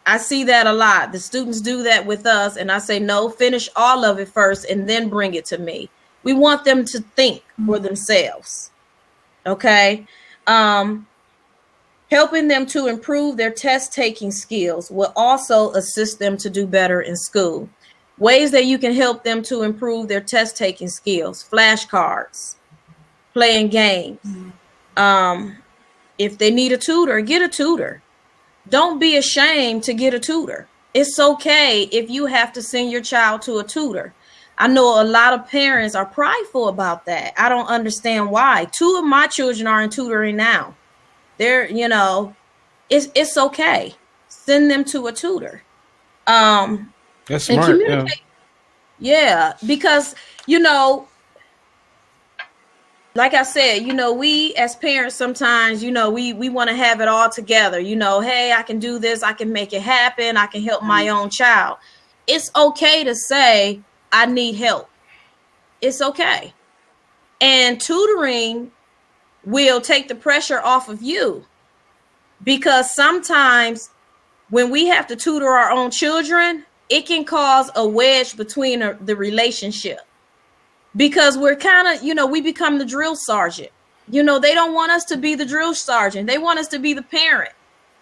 I see that a lot. The students do that with us, and I say, no, finish all of it first and then bring it to me. We want them to think for themselves. Okay. Helping them to improve their test taking skills will also assist them to do better in school. Ways that you can help them to improve their test taking skills: flashcards, playing games. If they need a tutor, get a tutor. Don't be ashamed to get a tutor. It's okay if you have to send your child to a tutor. I know a lot of parents are prideful about that. I don't understand why. 2 of my children are in tutoring now. They're, it's okay. Send them to a tutor. That's smart. Yeah, because, like I said, we as parents sometimes, we want to have it all together. Hey, I can do this. I can make it happen. I can help my own child. It's okay to say, I need help. It's okay. And tutoring will take the pressure off of you, because sometimes when we have to tutor our own children, it can cause a wedge between the relationship, because we're kind of, we become the drill sergeant. They don't want us to be the drill sergeant. They want us to be the parent.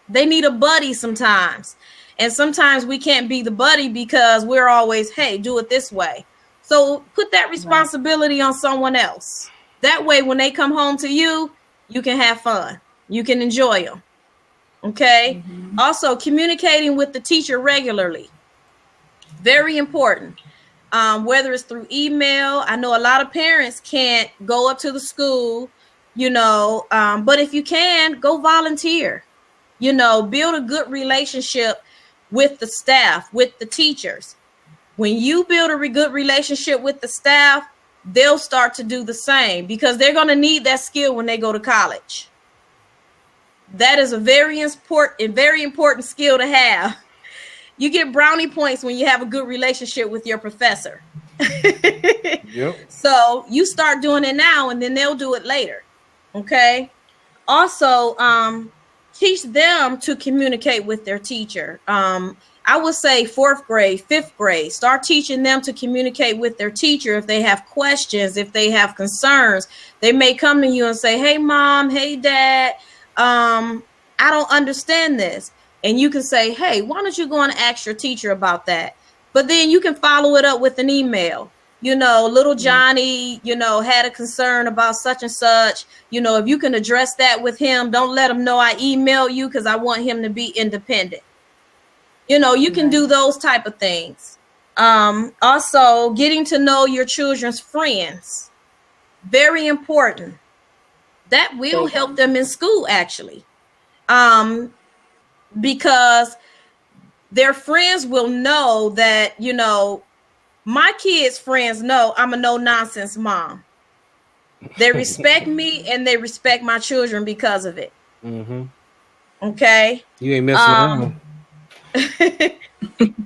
They need a buddy sometimes. And sometimes we can't be the buddy because we're always, hey, do it this way. So put that responsibility on someone else. That way, when they come home to you, you can have fun. You can enjoy them. Okay. Also, communicating with the teacher regularly. Very important. Whether it's through email. I know a lot of parents can't go up to the school, but if you can, go volunteer. Build a good relationship with the staff, with the teachers. When you build a good relationship with the staff, they'll start to do the same, because they're going to need that skill when they go to college. That is a very important skill to have. You get brownie points when you have a good relationship with your professor. Yep. So you start doing it now, and then they'll do it later. Okay. Also, teach them to communicate with their teacher. I would say 4th grade, 5th grade, start teaching them to communicate with their teacher. If they have questions, if they have concerns, they may come to you and say, hey, mom, hey, dad, I don't understand this. And you can say, hey, why don't you go and ask your teacher about that? But then you can follow it up with an email. Little Johnny, had a concern about such and such. If you can address that with him, don't let him know I emailed you because I want him to be independent. You can do those type of things. Also, getting to know your children's friends. Very important. That will help them in school, actually. Because their friends will know that, my kids' friends know I'm a no-nonsense mom. They respect me and they respect my children because of it. Mm-hmm. Okay? You ain't messing around.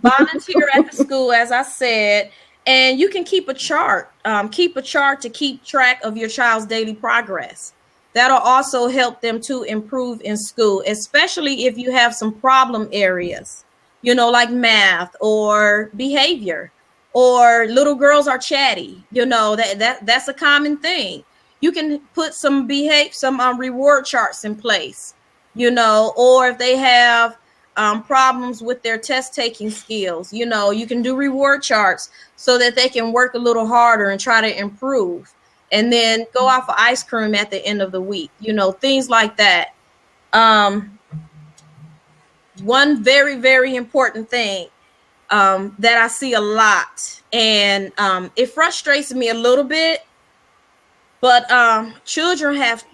Volunteer at the school, as I said, and you can keep a chart. Keep a chart to keep track of your child's daily progress. That'll also help them to improve in school, especially if you have some problem areas, like math or behavior, or little girls are chatty. That's a common thing. You can put some reward charts in place, or if they have problems with their test taking skills, you can do reward charts so that they can work a little harder and try to improve, and then go out for ice cream at the end of the week, things like that. One very, very important thing that I see a lot, and it frustrates me a little bit, but children have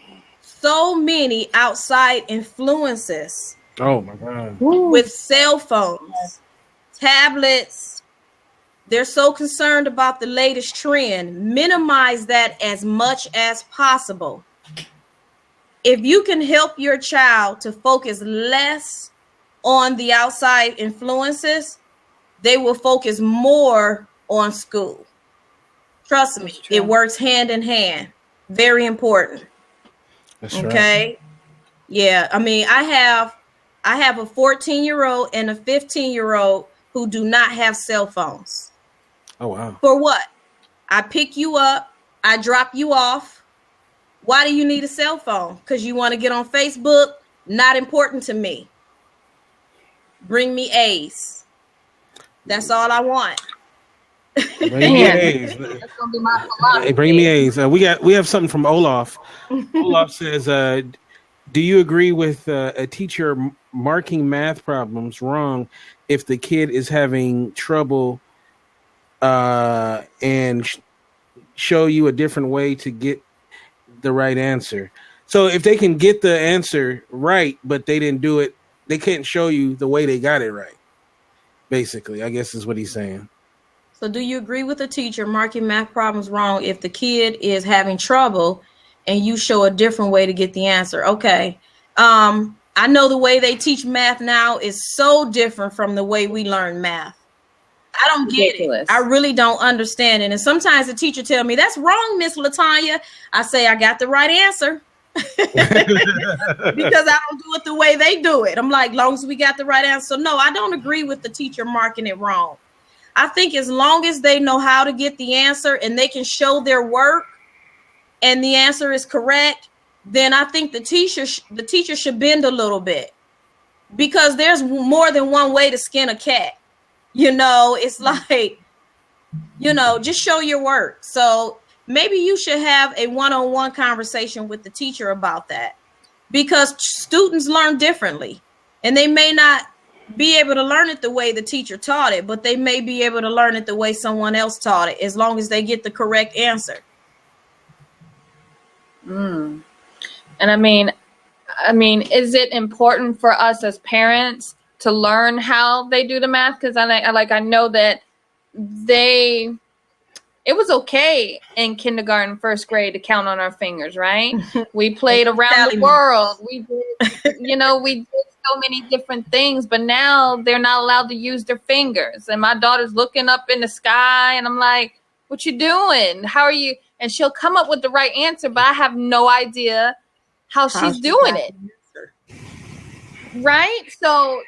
so many outside influences. Oh my God. With cell phones, tablets. They're so concerned about the latest trend. Minimize that as much as possible. If you can help your child to focus less on the outside influences, they will focus more on school. Trust me, it works hand in hand. Very important. That's okay. Right. Yeah. I mean, I have a 14-year-old and a 15-year-old who do not have cell phones. Oh, wow. For what? I pick you up. I drop you off. Why do you need a cell phone? Because you want to get on Facebook? Not important to me. Bring me A's. That's all I want. Bring me A's. That's gonna be my philosophy. Hey, bring me A's. We have something from Olaf. Olaf says, do you agree with a teacher marking math problems wrong if the kid is having trouble and show you a different way to get the right answer? So if they can get the answer right, but they didn't do it, they can't show you the way they got it right. Basically, I guess is what he's saying. So do you agree with a teacher marking math problems wrong if the kid is having trouble and you show a different way to get the answer? Okay. I know the way they teach math now is so different from the way we learn math. I don't get it. I really don't understand it. And sometimes the teacher tell me, that's wrong, Miss Latanya. I say, I got the right answer. Because I don't do it the way they do it. I'm like, long as we got the right answer. No, I don't agree with the teacher marking it wrong. I think as long as they know how to get the answer and they can show their work and the answer is correct, then I think the teacher should bend a little bit, because there's more than one way to skin a cat. It's like, just show your work. So maybe you should have a one-on-one conversation with the teacher about that, because students learn differently, and they may not be able to learn it the way the teacher taught it, but they may be able to learn it the way someone else taught it, as long as they get the correct answer. And I mean, is it important for us as parents to learn how they do the math? Because I know that it was okay in kindergarten, first grade to count on our fingers, right? We played around the world. We did, we did so many different things, but now they're not allowed to use their fingers. And my daughter's looking up in the sky and I'm like, what you doing? How are you? And she'll come up with the right answer, but I have no idea how she's doing it. Right? So,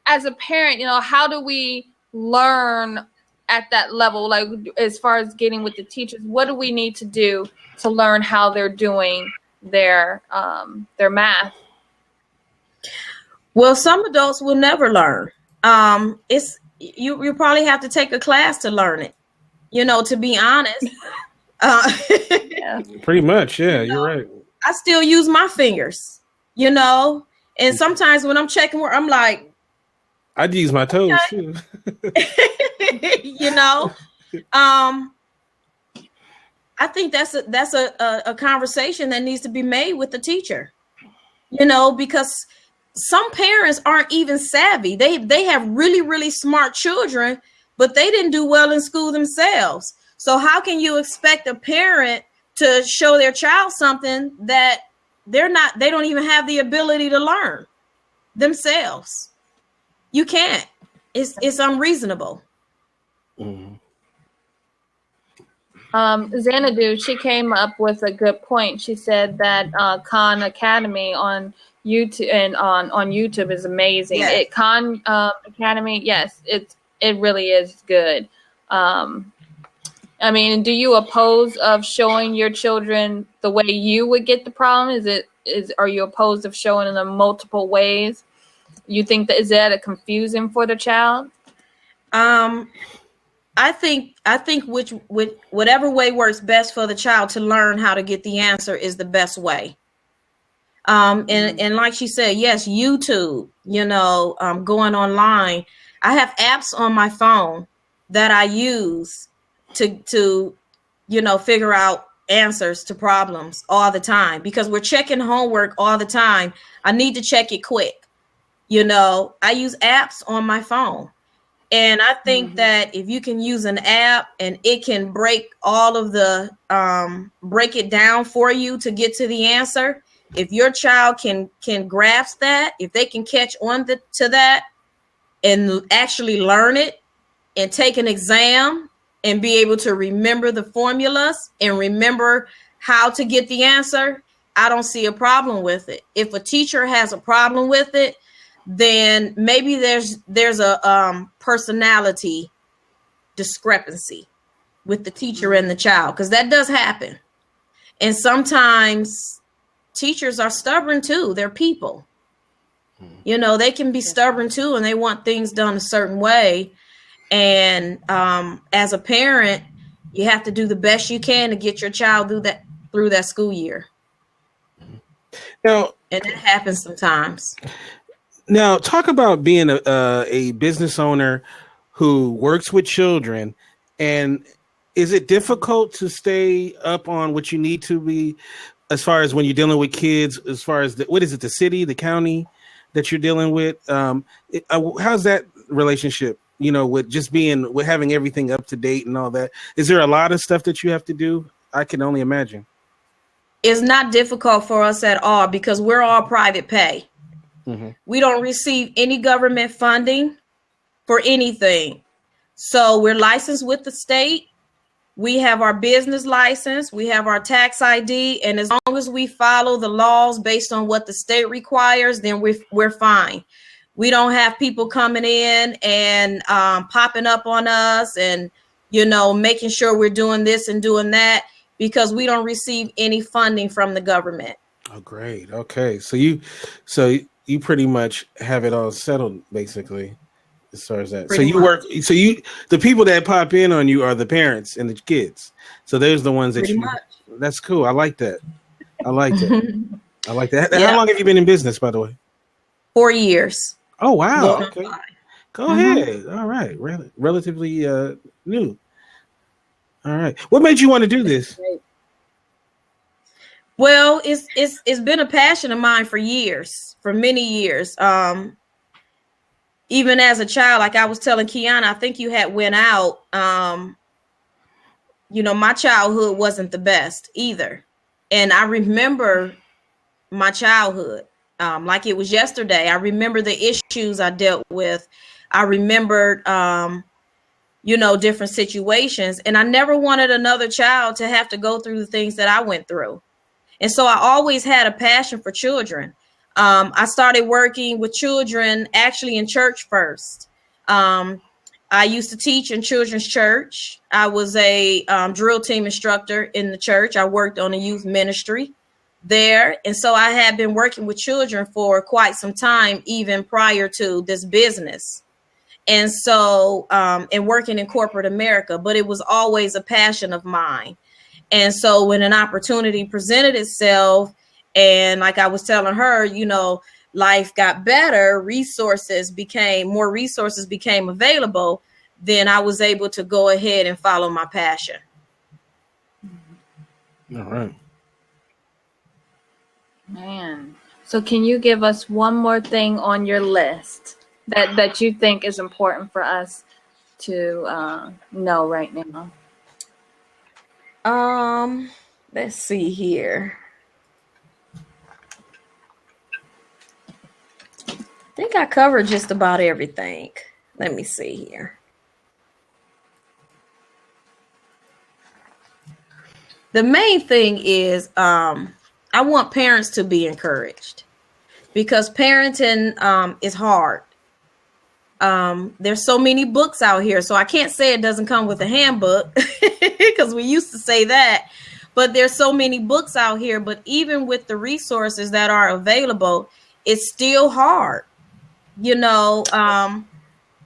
as a parent, how do we learn at that level? Like, as far as getting with the teachers, what do we need to do to learn how they're doing their math? Well, some adults will never learn. You probably have to take a class to learn it. To be honest. Yeah. Pretty much, yeah, you're right. I still use my fingers, and sometimes when I'm checking work, I'm like, I'd use my toes too. I think that's a conversation that needs to be made with the teacher, because some parents aren't even savvy. They have really, really smart children, but they didn't do well in school themselves. So how can you expect a parent to show their child something that they don't even have the ability to learn themselves? You can't. It's unreasonable. Mm-hmm. Xanadu, she came up with a good point. She said that Khan Academy on YouTube and on YouTube is amazing. Yes. Khan Academy, yes, it really is good. I mean, do you oppose of showing your children the way you would get the problem? Are you opposed of showing them multiple ways? You think that is that a confusing for the child? I think whatever way works best for the child to learn how to get the answer is the best way. And like she said, yes, YouTube, going online. I have apps on my phone that I use to figure out answers to problems all the time, because we're checking homework all the time. I need to check it quick. I use apps on my phone. And I think that if you can use an app and it can break all of the, break it down for you to get to the answer, if your child can grasp that, if they can catch on to that and actually learn it and take an exam and be able to remember the formulas and remember how to get the answer, I don't see a problem with it. If a teacher has a problem with it, then maybe there's a personality discrepancy with the teacher and the child, because that does happen. And sometimes teachers are stubborn too. They're people. They can be stubborn too, and they want things done a certain way. And as a parent, you have to do the best you can to get your child through that school year. Now, and it happens sometimes. Now, talk about being a business owner who works with children, and is it difficult to stay up on what you need to be as far as when you're dealing with kids, as far as the city, the county that you're dealing with? How's that relationship, with just with having everything up to date and all that? Is there a lot of stuff that you have to do? I can only imagine. It's not difficult for us at all, because we're all private pay. We don't receive any government funding for anything. So we're licensed with the state. We have our business license. We have our tax ID. And as long as we follow the laws based on what the state requires, then we're fine. We don't have people coming in and popping up on us and, making sure we're doing this and doing that, because we don't receive any funding from the government. Oh, great. Okay. So you pretty much have it all settled, basically, as far as that. Pretty much. The people that pop in on you are the parents and the kids. So there's the ones that pretty much. That's cool. I like that. I like that. Yeah. How long have you been in business, by the way? 4 years. Oh, wow. Okay. Go ahead. All right. Relatively new. All right. What made you want to do this? Well, it's been a passion of mine for many years. Even as a child, like I was telling Kiana, I think you had went out. My childhood wasn't the best either. And I remember my childhood like it was yesterday. I remember the issues I dealt with. I remembered, different situations. And I never wanted another child to have to go through the things that I went through. And so I always had a passion for children. I started working with children actually in church first. I used to teach in children's church. I was a drill team instructor in the church. I worked on a youth ministry there. And so I had been working with children for quite some time, even prior to this business. And so, and working in corporate America, but it was always a passion of mine. And so when an opportunity presented itself, and like I was telling her, you know, life got better, more resources became available, then I was able to go ahead and follow my passion. All right. Man. So can you give us one more thing on your list that you think is important for us to know right now? Let's see here. I think I covered just about everything. Let me see here. The main thing is I want parents to be encouraged, because parenting is hard. There's so many books out here, so I can't say it doesn't come with a handbook because we used to say that, but there's so many books out here. But even with the resources that are available, it's still hard. You know,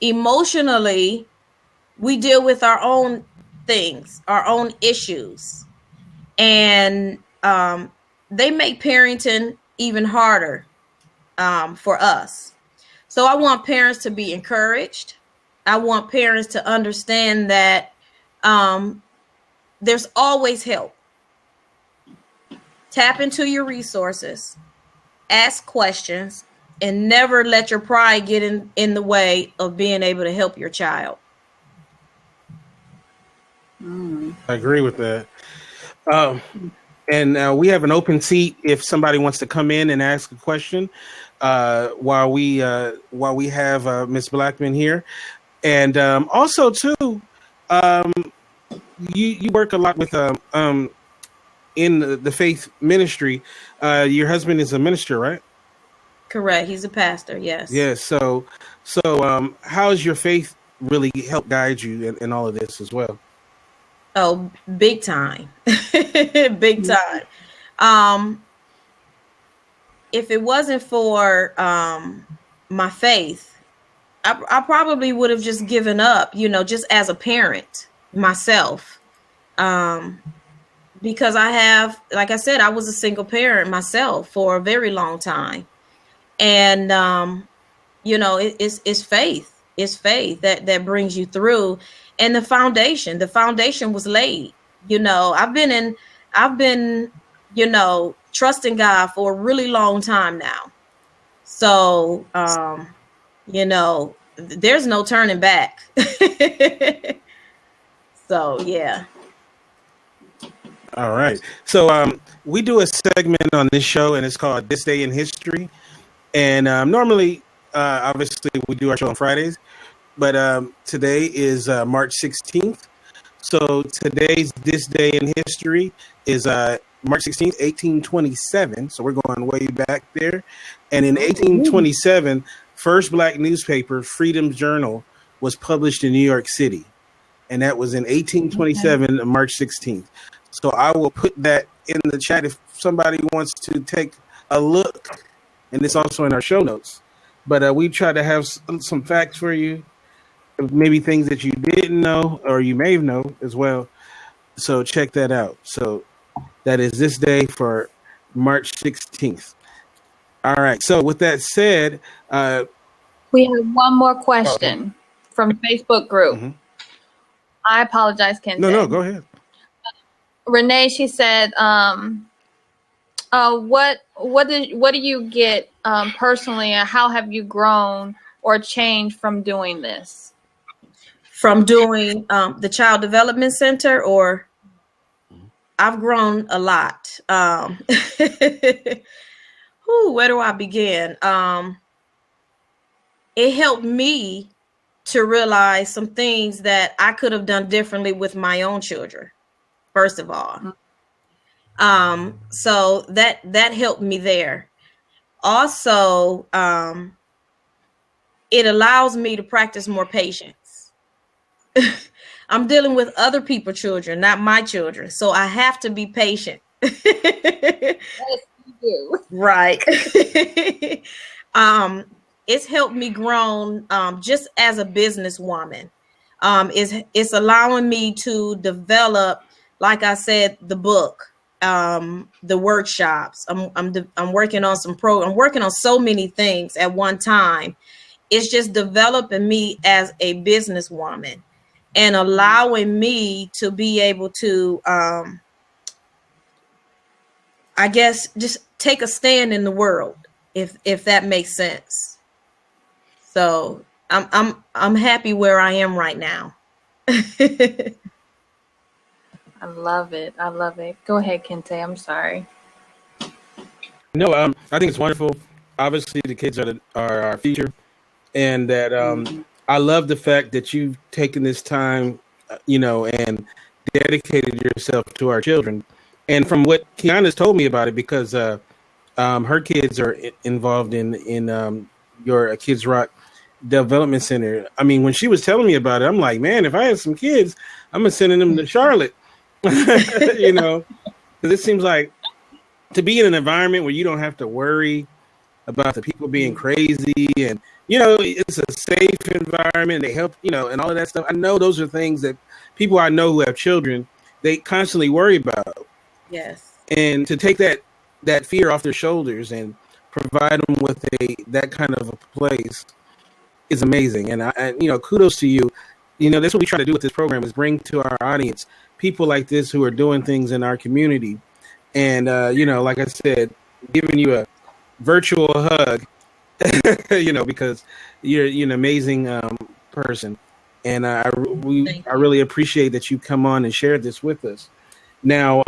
emotionally, we deal with our own things, our own issues, and they make parenting even harder for us. So I want parents to be encouraged. I want parents to understand that there's always help. Tap into your resources, ask questions, and never let your pride get in the way of being able to help your child. I agree with that. And we have an open seat if somebody wants to come in and ask a question while we have Ms. Blackman here. And also too, you work a lot with in the faith ministry. Your husband is a minister, right? Correct. He's a pastor. Yes. Yes. So how has your faith really helped guide you in all of this as well? Oh, big time. Big time. If it wasn't for my faith, I probably would have just given up, you know, just as a parent myself. Because I have, like I said, I was a single parent myself for a very long time. And, you know, it's faith. It's faith that brings you through. And the foundation was laid. You know, I've been, you know, trusting God for a really long time now. So, you know, there's no turning back. So, yeah. All right. So we do a segment on this show, and it's called This Day in History. And normally, obviously, we do our show on Fridays. But today is March 16th. So today's This Day in History is March 16th, 1827. So we're going way back there. And in 1827, first black newspaper, Freedom's Journal, was published in New York City. And that was in 1827, okay. March 16th. So I will put that in the chat if somebody wants to take a look. And it's also in our show notes. But we try to have some facts for you. Maybe things that you didn't know or you may know as well. So check that out. So that is this day for March 16th. All right. So with that said, we have one more question from Facebook group. Mm-hmm. I apologize, Ken. No, go ahead. Renee, she said, what do you get personally, and how have you grown or changed from doing this? From doing the Child Development Center, or I've grown a lot. Where do I begin? It helped me to realize some things that I could have done differently with my own children, first of all. So that helped me there. also, it allows me to practice more patience. I'm dealing with other people's children, not my children. So I have to be patient. Yes, you do. Right. It's helped me grow just as a businesswoman. It's allowing me to develop, like I said, the book, the workshops. I'm working on I'm working on so many things at one time. It's just developing me as a businesswoman and allowing me to be able to, I guess, just take a stand in the world, if that makes sense. So I'm happy where I am right now. I love it. I love it. Go ahead, Kente. I'm sorry. No, I think it's wonderful. Obviously, the kids are our future, and that I love the fact that you've taken this time, and dedicated yourself to our children. And from what Kiana's told me about it, because her kids are involved in your Kids Rock Development Center. I mean, when she was telling me about it, I'm like, man, if I had some kids, I'm gonna send them to Charlotte. Because it seems like to be in an environment where you don't have to worry about the people being crazy, and it's a safe environment. They help, and all of that stuff. I know those are things that people I know who have children, they constantly worry about. Yes. And to take that fear off their shoulders and provide them with that kind of a place is amazing. And I kudos to you. That's what we try to do with this program, is bring to our audience people like this who are doing things in our community. And, like I said, giving you a virtual hug, because you're an amazing person. And I really appreciate that you come on and share this with us. Now,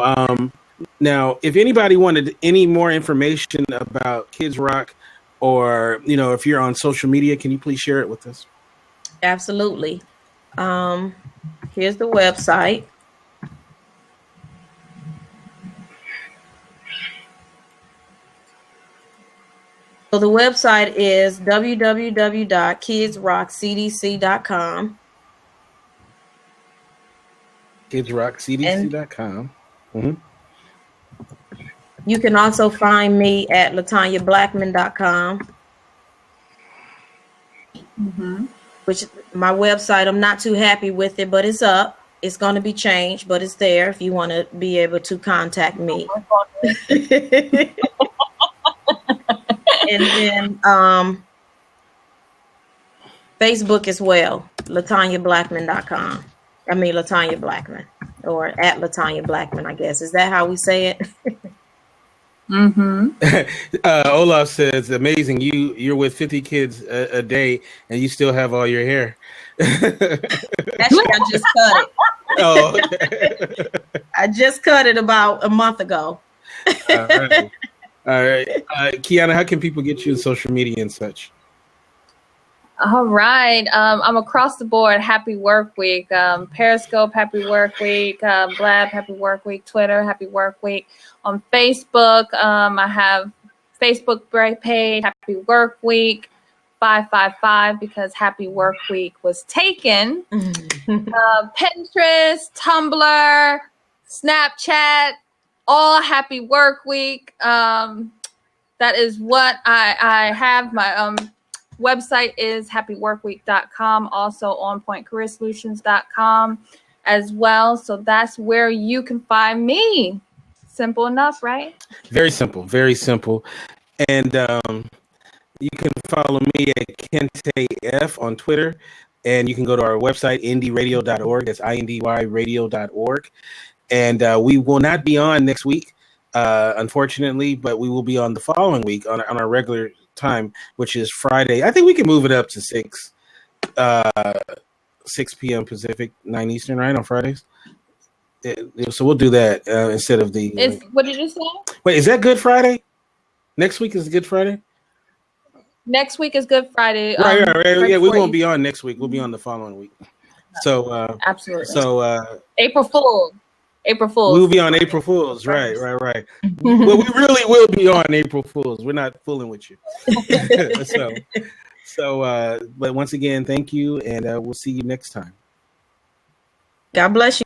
if anybody wanted any more information about Kids Rock, or, if you're on social media, can you please share it with us? Absolutely. Here's the website. So the website is www.kidsrockcdc.com. KidsRockCDC.com. Mm-hmm. You can also find me at LatanyaBlackman.com. Mm-hmm. Which my website, I'm not too happy with it, but it's up. It's going to be changed, but it's there if you want to be able to contact me. And then Facebook as well, LatanyaBlackman.com. I mean, Latanya Blackman, or at Latanya Blackman, I guess. Is that how we say it? Mm-hmm. Olaf says, amazing. You're with 50 kids a day and you still have all your hair. Actually, I just cut it. Oh, okay. I just cut it about a month ago. All right. Kiana, how can people get you on social media and such? All right. I'm across the board. Happy Work Week. Periscope, Happy Work Week. Blab, Happy Work Week. Twitter, Happy Work Week. On Facebook, I have Facebook page, Happy Work Week 555, because Happy Work Week was taken. Pinterest, Tumblr, Snapchat, all Happy Work Week. That is what I have. My website is happyworkweek.com, also onpointcareersolutions.com as well. So that's where you can find me. Simple enough, right? Very simple, very simple. And you can follow me at Kente F on Twitter, and you can go to our website, indyradio.org. That's indyradio.org. And we will not be on next week, unfortunately, but we will be on the following week on our regular time, which is Friday. I think we can move it up to 6 p.m. Pacific, 9 Eastern, right, on Fridays. So we'll do that instead of the. What did you say? Wait, is that Good Friday? Next week is Good Friday? Next week is Good Friday. Right. Yeah, we won't be on next week. We'll be on the following week. So absolutely. So April Fool. April Fools. We'll be on April Fools. Right. Well, we really will be on April Fools. We're not fooling with you. But once again, thank you, and we'll see you next time. God bless you.